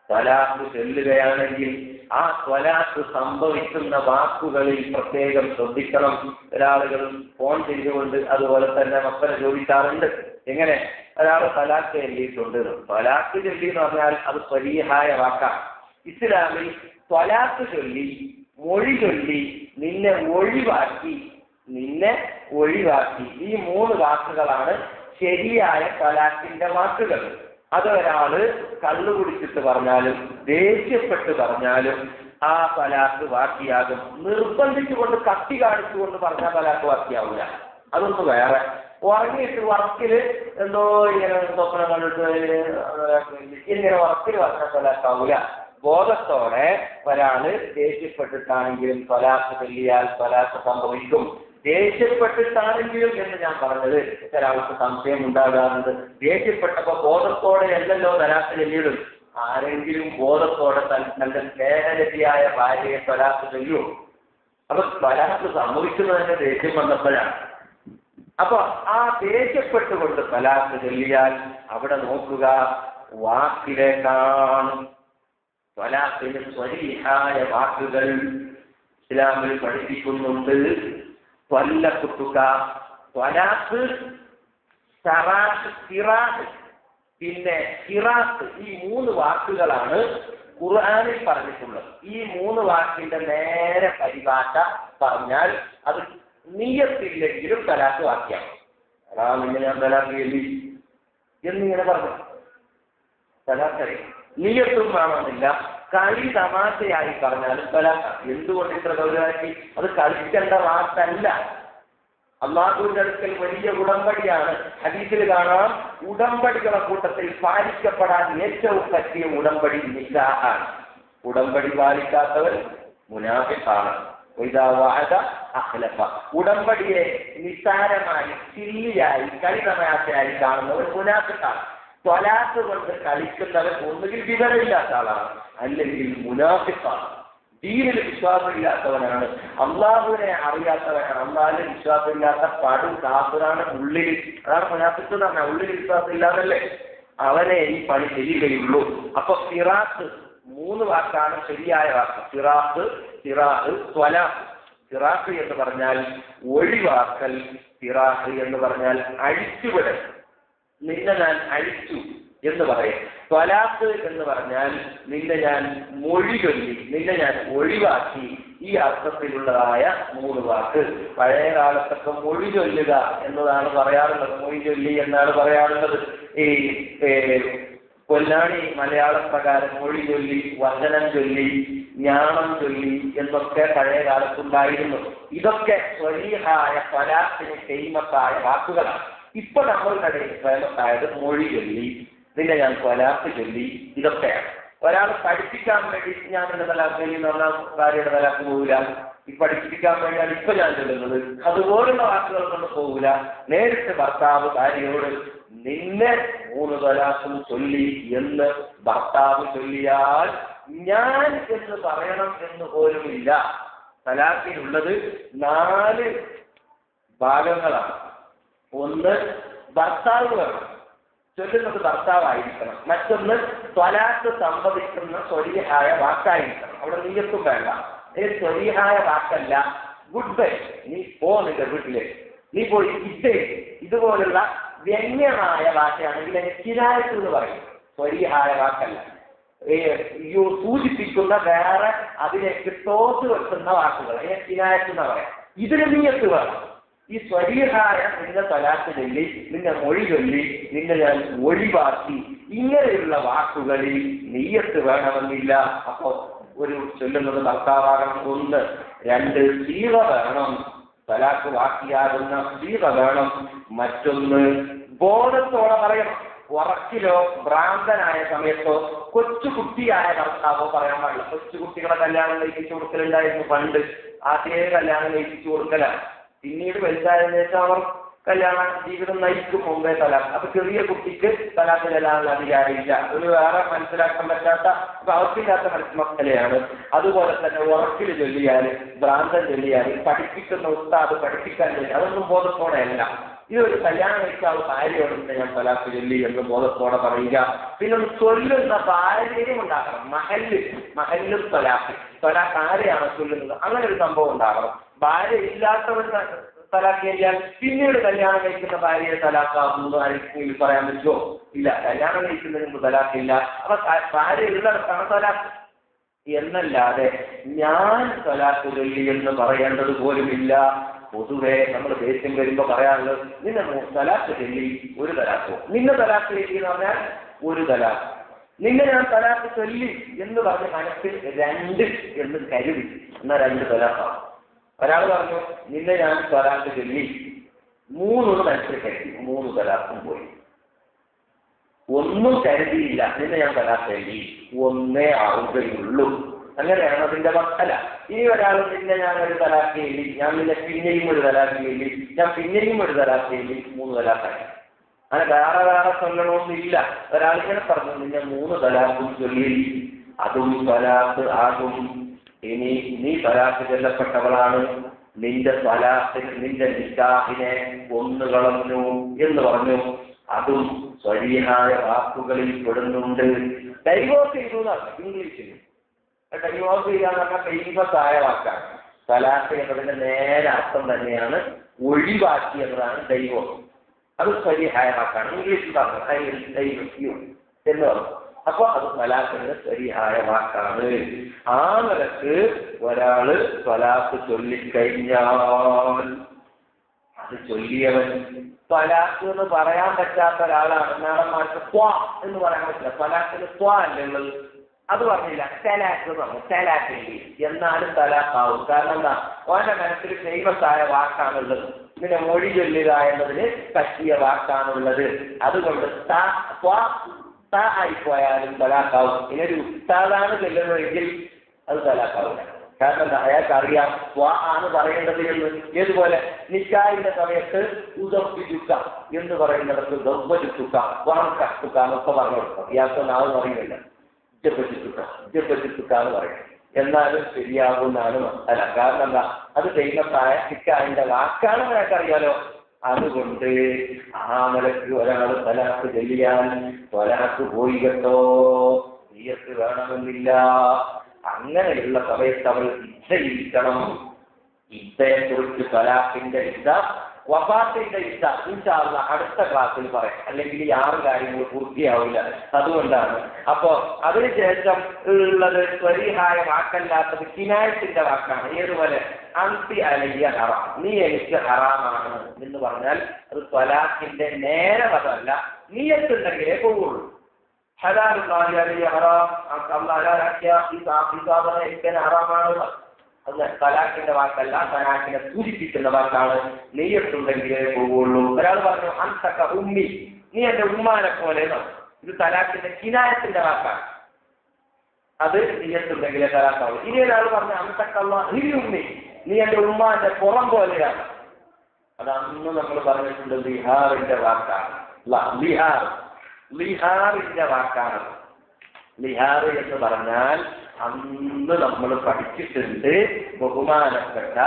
ത്വലാഖ് ചൊല്ലുകയാണെങ്കിൽ ആ ത്വലാഖ് സംഭവിക്കുന്ന വാക്കുകളിൽ പ്രത്യേകം ശ്രദ്ധിക്കണം. ഒരാളുകൾ ഫോൺ ചെയ്തുകൊണ്ട് അതുപോലെ തന്നെ മക്കളെ ചോദിക്കാറുണ്ട്, എങ്ങനെ ഒരാൾ ത്വലാഖ് ചൊല്ലിയിട്ടുണ്ട്. ത്വലാഖ് ചൊല്ലി എന്ന് പറഞ്ഞാൽ അത് സ്വരീഹായ വാക്കാണ്. ഇസ്ലാമിൽ ത്വലാഖ് ചൊല്ലി, മൊഴി ചൊല്ലി, നിന്നെ ഒഴിവാക്കി ഈ 3 വാക്കുകളാണ് ശരിയായ ത്വലാഖിന്റെ വാക്കുകൾ. അത് ഒരാള് കള്ളു കുടിച്ചിട്ട് പറഞ്ഞാലും ദേഷ്യപ്പെട്ട് പറഞ്ഞാലും ആ ത്വലാഖ് വാക്കിയാകും. നിർബന്ധിച്ചുകൊണ്ട് കത്തി കാണിച്ചുകൊണ്ട് പറഞ്ഞാൽ ത്വലാഖ് വാക്കിയാവില്ല. അതൊന്ന് വേറെ. ഉറങ്ങിയിട്ട് വർക്കില് എന്തോ ഇങ്ങനെ സ്വപ്നം കണ്ടിട്ട് ഇങ്ങനെ വർക്കിൽ പറഞ്ഞാൽ ത്വലാഖാവൂല. ബോധത്തോടെ ഒരാള് ദേഷ്യപ്പെട്ടിട്ടാണെങ്കിലും ത്വലാഖ് ചൊല്ലിയാൽ ത്വലാഖ് സംഭവിക്കും. ദേഷ്യപ്പെട്ടിട്ടാണെങ്കിലും എന്ന് ഞാൻ പറഞ്ഞത് ഒരാൾക്ക് സംശയം ഉണ്ടാകാറുണ്ട്. ദേഷ്യപ്പെട്ടപ്പോ ബോധത്തോടെ അല്ലല്ലോ ത്വലാഖ് ചൊല്ലിയിടും. ആരെങ്കിലും ബോധത്തോടെ നല്ല സ്നേഹരതിയായ ഭാര്യയെ ത്വലാഖ് ചൊല്ലുമോ? അപ്പൊ ത്വലാഖ് സംഭവിക്കുന്നതിന്റെ ദേഷ്യം വന്നപ്പോഴാണ്. അപ്പൊ ആ ദേഷ്യപ്പെട്ടുകൊണ്ട് ത്വലാഖ് ചൊല്ലിയാൽ അവിടെ നോക്കുക, വാക്കിലേക്കാണ്. ത്വലാഖിന് സ്വരീഹായ വാക്കുകൾ ഇസ്ലാമിൽ പഠിപ്പിക്കുന്നുണ്ട്. ത്വലാഖ്, സറാഖ്, സിറാഖ്, പിന്നെ ഹിറാഖ്, ഈ 3 വാക്കുകളാണ് ഖുർആനിൽ പറഞ്ഞിട്ടുള്ളത്. ഈ 3 വാക്കിന്റെ നേരെ പരിഭാഷ പറഞ്ഞാൽ അത് നിയ്യത്തില്ലെങ്കിലും ത്വലാഖ് വാക്യാണ്. നിന്നെ ഞാൻ ത്വലാഖ് ചൊല്ലി എന്നിങ്ങനെ പറഞ്ഞു. ത്വലാഖ് നിയ്യത്തും വേണമെന്നില്ല. കളി തമാശയായി പറഞ്ഞാലും ത്വലാഖ്. എന്തുകൊണ്ട് ഇത്ര ഗൗരവമാക്കി? അത് കളിക്കേണ്ട വാക്കല്ല. അള്ളാഹുവിന്റെ അടുക്കൽ വലിയ ഉടമ്പടിയാണ്. ഹദീസിൽ കാണാം, ഉടമ്പടികളുടെ കൂട്ടത്തിൽ പാലിക്കപ്പെടാൻ ഏറ്റവും പറ്റിയ ഉടമ്പടി നിക്കാഹാണ്. ഉടമ്പടി പാലിക്കാത്തവർ മുനാഫിഖാണ്. ഉടമ്പടിയെ നിസ്സാരമായി, ചില്ലിയായി, കളി തമാശയായി കാണുന്നവർ മുനാഫിഖാണ്. ത്വലാഖ് കൊണ്ട് കളിക്കുന്നവർ ഒന്നുകിൽ വിവരമില്ലാത്ത ആളാണ്, അല്ലെങ്കിൽ മുനാഫിഖാണ്. ദീനിൽ വിശ്വാസമില്ലാത്തവനാണ്, അള്ളാഹുവിനെ അറിയാത്തവനാണ്, അള്ളാഹിൽ വിശ്വാസമില്ലാത്ത പടും കാഫിറാണ് ഉള്ളിൽ. അതാണ് മുനാഫിഖ് എന്ന് പറഞ്ഞാൽ, ഉള്ളിൽ വിശ്വാസം ഇല്ലാതല്ലേ അവനെ ഈ പണി ചെയ്യുകയുള്ളൂ. അപ്പൊ സിറാഖ് 3 വാക്കാണ് ശരിയായ വാക്ക്. സിറാഖ്, ത്വലാഖ്. സിറാഖ് എന്ന് പറഞ്ഞാൽ ഒഴിവാക്കൽ, സിറാഖ് എന്ന് പറഞ്ഞാൽ അഴിച്ചുവിടൽ. നിന്നെ ഞാൻ അഴിച്ചു എന്ന് പറയും. ത്വലാഖ് എന്ന് പറഞ്ഞാൽ നിന്നെ ഞാൻ മൊഴി ചൊല്ലി, നിന്നെ ഞാൻ ഒഴിവാക്കി. ഈ അർത്ഥത്തിലുള്ളതായ 3 വാക്ക്. പഴയ കാലത്തൊക്കെ മൊഴി ചൊല്ലുക എന്നതാണ് പറയാറുള്ളത്. മൊഴി ചൊല്ലി എന്നാണ് പറയാറുള്ളത്. ഈ കൊല്ലാണി മലയാളം പ്രകാരം മൊഴി ചൊല്ലി, വചനം ചൊല്ലി, ജ്ഞാനം ചൊല്ലി എന്നൊക്കെ പഴയ കാലത്തുണ്ടായിരുന്നു. ഇതൊക്കെ സ്വരീഹായ ത്വലാഖിന് കെയ്മത്തായ വാക്കുകളാണ്. ഇപ്പൊ നമ്മളുടെ ഇടയിൽ ഫേമസായത് മൊഴി ചൊല്ലി, നിന്നെ ഞാൻ ത്വലാഖ് ചൊല്ലി, ഇതൊക്കെയാണ്. ഒരാൾ പഠിപ്പിക്കാൻ വേണ്ടി ഞാൻ എന്റെ തലാഖ് ചൊല്ലി എന്ന് പറഞ്ഞാൽ ഭാര്യയുടെ തലാഖ് പോകില്ല. ഈ പഠിപ്പിക്കാൻ വേണ്ടിയാണ് ഇപ്പൊ ഞാൻ ചൊല്ലുന്നത്. അതുപോലുള്ള വാക്കുകൾ കൊണ്ട് പോകില്ല. നേരിട്ട് ഭർത്താവ് ഭാര്യയോട് നിന്നെ 3 തലാഖും ചൊല്ലി എന്ന് ഭർത്താവ് ചൊല്ലിയാൽ ഞാൻ എന്ന് പറയണം എന്ന് പോലുമില്ല. തലാഖിനുള്ളത് 4 ഭാഗങ്ങളാണ്. ഒന്ന്, ഭർത്താവ് വേണം ചൊല്ലുന്നത് ഭർത്താവായിരിക്കണം. മറ്റൊന്ന് സ്വലാത്ത് സംഭവിക്കുന്ന സ്വരീഹായ വാക്കായിരിക്കണം. അവിടെ നീയത്തും വേണ്ട. സ്വരീഹായ വാക്കല്ല, ഗുഡ് ബൈ, നീ പോ നിന്റെ വീട്ടിലേക്ക്, നീ പോയി ഇതുപോലുള്ള വ്യംഗ്യമായ വാക്കാണെങ്കിൽ കിനായത്ത് എന്ന് പറയും. സ്വരീഹായ വാക്കല്ല, സൂചിപ്പിക്കുന്ന വേറെ അതിലേക്ക് തോത്ത് വെക്കുന്ന വാക്കുകൾ കിനായത്ത് എന്ന് പറയാം. ഇതിന് നീയത്ത് വേണം. ഈ സ്വരീഹായ നിന്റെ തലാക്ക് ചൊല്ലി, നിന്റെ മൊഴി ചൊല്ലി, നിന്നെ ഞാൻ ഒഴിവാക്കി, ഇങ്ങനെയുള്ള വാക്കുകളിൽ നീയത്ത് വേണമെന്നില്ല. അപ്പോ ഒരു ചൊല്ലുന്നത് ഭർത്താവാകണം. 1, 2 സീറ വേണം, തലാക്ക് വാക്കിയാകുന്ന സീറ വേണം. മറ്റൊന്ന് ബോധത്തോടെ പറയണം. ഉറക്കിലോ ഭ്രാന്തനായ സമയത്തോ കൊച്ചുകുട്ടിയായ ഭർത്താവോ പറയാൻ പാടില്ല. കൊച്ചുകുട്ടികളെ കല്യാണം കഴിപ്പിച്ചു കൊടുക്കലുണ്ടായിരുന്നു പണ്ട്. ആദ്യമേ കല്യാണം കഴിപ്പിച്ചു കൊടുക്കലാണ്. പിന്നീട് വലുതായതിനു ശേഷം അവർ കല്യാണ ജീവിതം നയിക്കും മുമ്പേ തലാഖ്. അപ്പൊ ചെറിയ കുട്ടിക്ക് തലാഖ് ചെല്ലാനുള്ള അധികാരമില്ല. ഒരു വേറെ മനസ്സിലാക്കാൻ പറ്റാത്ത അവസ്ഥയില്ലാത്ത മക്കളെയാണ്. അതുപോലെ തന്നെ ഉറക്കിൽ ചൊല്ലിയാൽ, ഭ്രാന്തൻ ചൊല്ലിയാൽ, പഠിപ്പിക്കുന്ന ഉസ്താദ് പഠിപ്പിക്കാൻ ചൊല്ലി, അതൊന്നും ബോധത്തോടെയല്ല. ഇതൊരു കല്യാണം കഴിക്കാവുന്ന ഭാര്യയോട് ഞാൻ തലാഖ് ചൊല്ലി എന്ന് ബോധത്തോടെ പറയുക. പിന്നെ ചൊല്ലുന്ന ഭാര്യയും ഉണ്ടാകണം. മഹല്ലും തലാഖ് ആരെയാണ് ചൊല്ലുന്നത്, അങ്ങനെ ഒരു സംഭവം ഉണ്ടാകണം. ഭാര്യ ഇല്ലാത്തവർ തലാഖ് ചെയ്യാൻ പിന്നീട് കല്യാണം കഴിക്കുന്ന ഭാര്യയെ തലാഖാകുന്നത് ആരെങ്കിലും പറയാൻ പറ്റുമോ? ഇല്ല. കല്യാണം കഴിക്കുന്നതിന് മുമ്പ് തലാഖില്ല. അപ്പൊ ഭാര്യ ഉള്ളിടത്താണ് തലാഖ് എന്നല്ലാതെ ഞാൻ തലാഖ് ചൊല്ലി എന്ന് പറയേണ്ടത് പോലുമില്ല. പൊതുവെ നമ്മൾ ദേഷ്യം വരുമ്പോ പറയാനുള്ളത് നിന്നെ തലാഖ് ചൊല്ലി ഒരു തലാഖോ, നിന്നെ തലാഖ് ചൊല്ലി എന്ന് പറഞ്ഞാൽ ഒരു തലാഖ്, നിന്നെ ഞാൻ തലാഖ് ചൊല്ലി എന്ന് പറഞ്ഞ മനസ്സിൽ 2 എന്ന് കരുതി എന്നാൽ 2 തലാഖാണ്. ഒരാൾ പറഞ്ഞു നിന്നെ ഞാൻ തലാഖ് ചൊല്ലി, 3 മനസ്സിൽ കരുതി, 3 തലാഖും പോയി. ഒന്നും കരുതിയില്ല, നിന്നെ ഞാൻ തലാഖ് ചൊല്ലി, 1 ആവുകയുള്ളൂ. അങ്ങനെയാണ് അതിന്റെ മക്കള. ഇനി ഒരാൾ നിന്നെ ഞാൻ ഒരു തലാഖ് ചൊല്ലി, ഞാൻ നിന്നെ പിന്നെയും ഒരു തലാഖ് ചൊല്ലി, ഞാൻ പിന്നെയും ഒരു തലാഖ് ചൊല്ലി, 3 തലാഖായി. അങ്ങനെ വേറെ ചൊല്ലണമെന്നില്ല. ഒരാളിങ്ങനെ പറഞ്ഞു നിന്നെ 3 തലാഖും ചൊല്ലി, അതും തലാഖ് ആകും. ഇനി നീ തലാഖ് ചൊല്ലപ്പെട്ടവളാണ്, നിന്റെ തലാഖിന് നിന്റെ നിക്കാഹിനെ കൊന്നുകളഞ്ഞു എന്ന് പറഞ്ഞു. അതും സ്വരീഹായ വാക്കുകളിൽ പെടുന്നുണ്ട്. ഡൈവോഴ്സ് ചെയ്തു എന്നാണ് ഇംഗ്ലീഷിൽ. ഡൈവോഴ്സ് ചെയ്യാന്ന് പറഞ്ഞാൽ ഫേമസായ വാക്കാണ്. തലാഖ് എന്നതിന്റെ നേരെ അർത്ഥം തന്നെയാണ് ഒഴിവാക്കി എന്നതാണ് ഡൈവോഴ്സ്. അത് സ്വരീഹായ വാക്കാണ്. ഇംഗ്ലീഷിൽ പറഞ്ഞു എന്ന് പറഞ്ഞു. അപ്പൊ അത് തലാഖിന്റെ സ്വരീഹായ വാക്കാണ്. ആ നിലക്ക് ഒരാള് തലാഖ് ചൊല്ലിക്കഴിഞ്ഞാൽ അത് ചൊല്ലിയവൻ തലാഖ് എന്ന് പറയാൻ പറ്റാത്ത ഒരാളാണ്. നാടന്മാർക്ക് ത്വാ എന്ന് പറയാൻ പറ്റില്ല. തലാഖിന് ത്വാ അല്ലേ ഉള്ളത്, അത് പറഞ്ഞില്ല. തലാഖ് പറഞ്ഞു, തലാഖ് എന്നാലും തലാഖാവും. കാരണം എന്താ, ഓന്റെ മനസ്സിൽ ഫേമസായ വാക്കാണുള്ളത്. ഇങ്ങനെ മൊഴി ചൊല്ലുക എന്നതിന് പറ്റിയ വാക്കാണുള്ളത്. അതുകൊണ്ട് ആയിപ്പോയാലും തലാഖാവും. ഇനൊരു ഉസ്താദാണ് ചൊല്ലുന്നതെങ്കിൽ അത് തലാഖാവില്ല. കാരണം എന്താ, അയാൾക്ക് അറിയാം ത്വാ ആണ് പറയേണ്ടത് എന്ന്. ഏതുപോലെ നിക്കാഹിന്റെ സമയത്ത് ഉദപ്പിച്ചുക്ക എന്ന് പറയുന്നിടത്ത് ദൗബചുക്ക വാർക്ക എന്നൊക്കെ പറഞ്ഞു കൊടുക്കാം. ഇയാൾക്ക് നാവ് പറയുന്നില്ല, ജപ്പചുക്ക എന്ന് പറയും. എന്നാലും ശരിയാകുന്നാണ് മസാല. കാരണം എന്താ, അത് ഫേമസായ നിക്കാഹിന്റെ വാക്കാണ് നിനക്കറിയാലോ. അതുകൊണ്ട് ആ നിലയ്ക്ക് ഒരാൾ തലാഖ് ചൊല്ലിയാൽ തലാഖ് പോയി കേട്ടോ, നീയത്ത് വേണമെന്നില്ല. അങ്ങനെയുള്ള സമയത്ത് അവൾ ഇച്ഛയിരിക്കണം. ഇച്ഛയെക്കുറിച്ച് തലാഖിന്റെ ഇച്ഛ, വഫാത്തിന്റെ ഇച്ഛ ഇൻഷാ അല്ലാഹ് അടുത്ത ക്ലാസ്സിൽ പറയാം. അല്ലെങ്കിൽ ഈ 6 കാര്യങ്ങൾ പൂർത്തിയാവില്ല. അതുകൊണ്ടാണ്. അപ്പോ അതിനുശേഷം ഉള്ളത് സ്വരീഹായ വാക്കല്ലാത്തത് കിനായത്തിന്റെ വാക്കാണ്. ഏതുപോലെ അന്തി അലയ്യ ഹറാം, നീ എനിക്ക് ഹറാമാണ് എന്ന് പറഞ്ഞാൽ അത് തലാഖിന്റെ നേരെ പദമല്ല, നീയത്തുണ്ടെങ്കിലേ പോവുള്ളൂ. ഹറാമാണ് അത് തലാഖിന്റെ വാക്കല്ല, തലാഖിനെ സൂചിപ്പിക്കുന്ന വാക്കാണ്. നെയ്യത്തുണ്ടെങ്കിലേ പോവുള്ളൂ. ഒരാൾ പറഞ്ഞു അന്തക ഉമ്മി, നീ എന്റെ ഉമ്മാനെ പോലെ. ഇത് തലാഖിന്റെ കിനായത്തിന്റെ വാക്കാണ്. അത് നെയ്യത്തുണ്ടെങ്കിലേ തലാഖാവൂ. ഇനി ഒരാൾ പറഞ്ഞു അന്തക്കല്ല നീ ഉമ്മി, നീ എന്റെ ഉമ്മാന്റെ പുറം പോലെയാണ്. അതന്ന് നമ്മൾ പറഞ്ഞിട്ടുണ്ട് ബിഹാറിന്റെ വാക്കാണ്. ലിഹാറിന്റെ വാക്കാണ്. ലിഹാർ എന്ന് പറഞ്ഞാൽ അന്ന് നമ്മൾ പഠിച്ചിട്ടുണ്ട്. ബഹുമാനപ്പെട്ട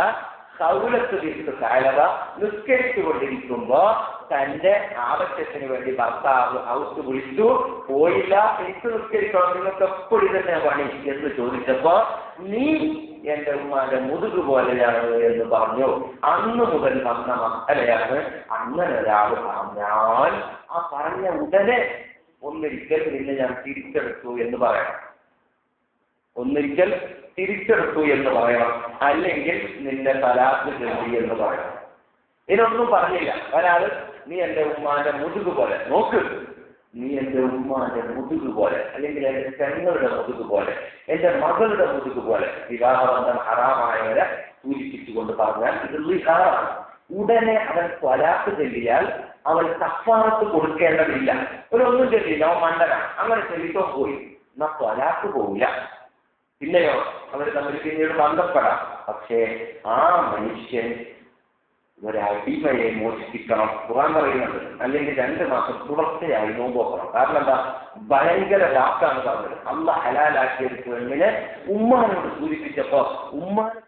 സൗലത്ത് ബിൻത് സഅലബ നിസ്കരിച്ചുകൊണ്ടിരിക്കുമ്പോ തന്റെ ആവശ്യത്തിന് വേണ്ടി ഭർത്താവ് ഹൗസ് വിളിച്ചു, പോയില്ല, എനിക്ക് നിസ്കരിക്കണം, നിങ്ങൾക്ക് എപ്പോഴും തന്നെ പണി എന്ന് ചോദിച്ചപ്പോ നീ എന്റെ ഉമ്മാന്റെ മുതുക് പോലെയാണ് എന്ന് പറഞ്ഞു. അന്ന് മുതൽ വന്ന മക്കളെയാണ് അങ്ങനെ ഒരാൾ പറഞ്ഞാൽ ആ പറഞ്ഞ ഉടനെ ഒന്നിരിക്കൽ നിന്നെ ഞാൻ തിരിച്ചെടുത്തു എന്ന് പറയണം. ഒന്നിരിക്കൽ തിരിച്ചെടുത്തു എന്ന് പറയണം, അല്ലെങ്കിൽ നിന്റെ തലാഖ് ചൊല്ലി എന്ന് പറയണം. ഇതിനൊന്നും പറഞ്ഞില്ല. ഒരാള് നീ എന്റെ ഉമ്മാന്റെ മുതുക് പോലെ, നോക്ക്, നീ എന്റെ ഉമ്മാന്റെ മുതുക് പോലെ, അല്ലെങ്കിൽ എന്റെ പെങ്ങളുടെ മുതുക് പോലെ, എന്റെ മകളുടെ മുതുക് പോലെ, വിവാഹബന്ധം ഹറാമായവരെ സൂചിപ്പിച്ചുകൊണ്ട് പറഞ്ഞാൽ ഇത് ഹറാമാണ്. ഉടനെ അവൻ തലാഖ് ചൊല്ലിയാൽ അവൻ കഫാറത്ത് കൊടുക്കേണ്ടതില്ല. ഒരൊന്നും ചൊല്ലിയില്ല, അവൻ മണ്ടനാണ്, അങ്ങനെ ചൊല്ലിട്ടോ പോയി, എന്നാ തലാഖ് പോവില്ല. പിന്നെയോ അവർ തമ്മിൽ പിന്നീട് ബന്ധപ്പെടാം. പക്ഷേ ആ മനുഷ്യൻ ഒരടിമയെ മോചിപ്പിക്കണം, ഖുർആൻ പറയുന്നുണ്ട്. അല്ലെങ്കിൽ 2 മാസം തുടർച്ചയായി നോമ്പ് നോക്കണം. കാരണം എന്താ? ഭയങ്കര ലാക്കാണ് പറഞ്ഞത്. അള്ളാഹ് ഹലാലാക്കിയത് പെണ്ണിനെ ഉമ്മാനോട് സൂചിപ്പിച്ചപ്പോ ഉമ്മാനെ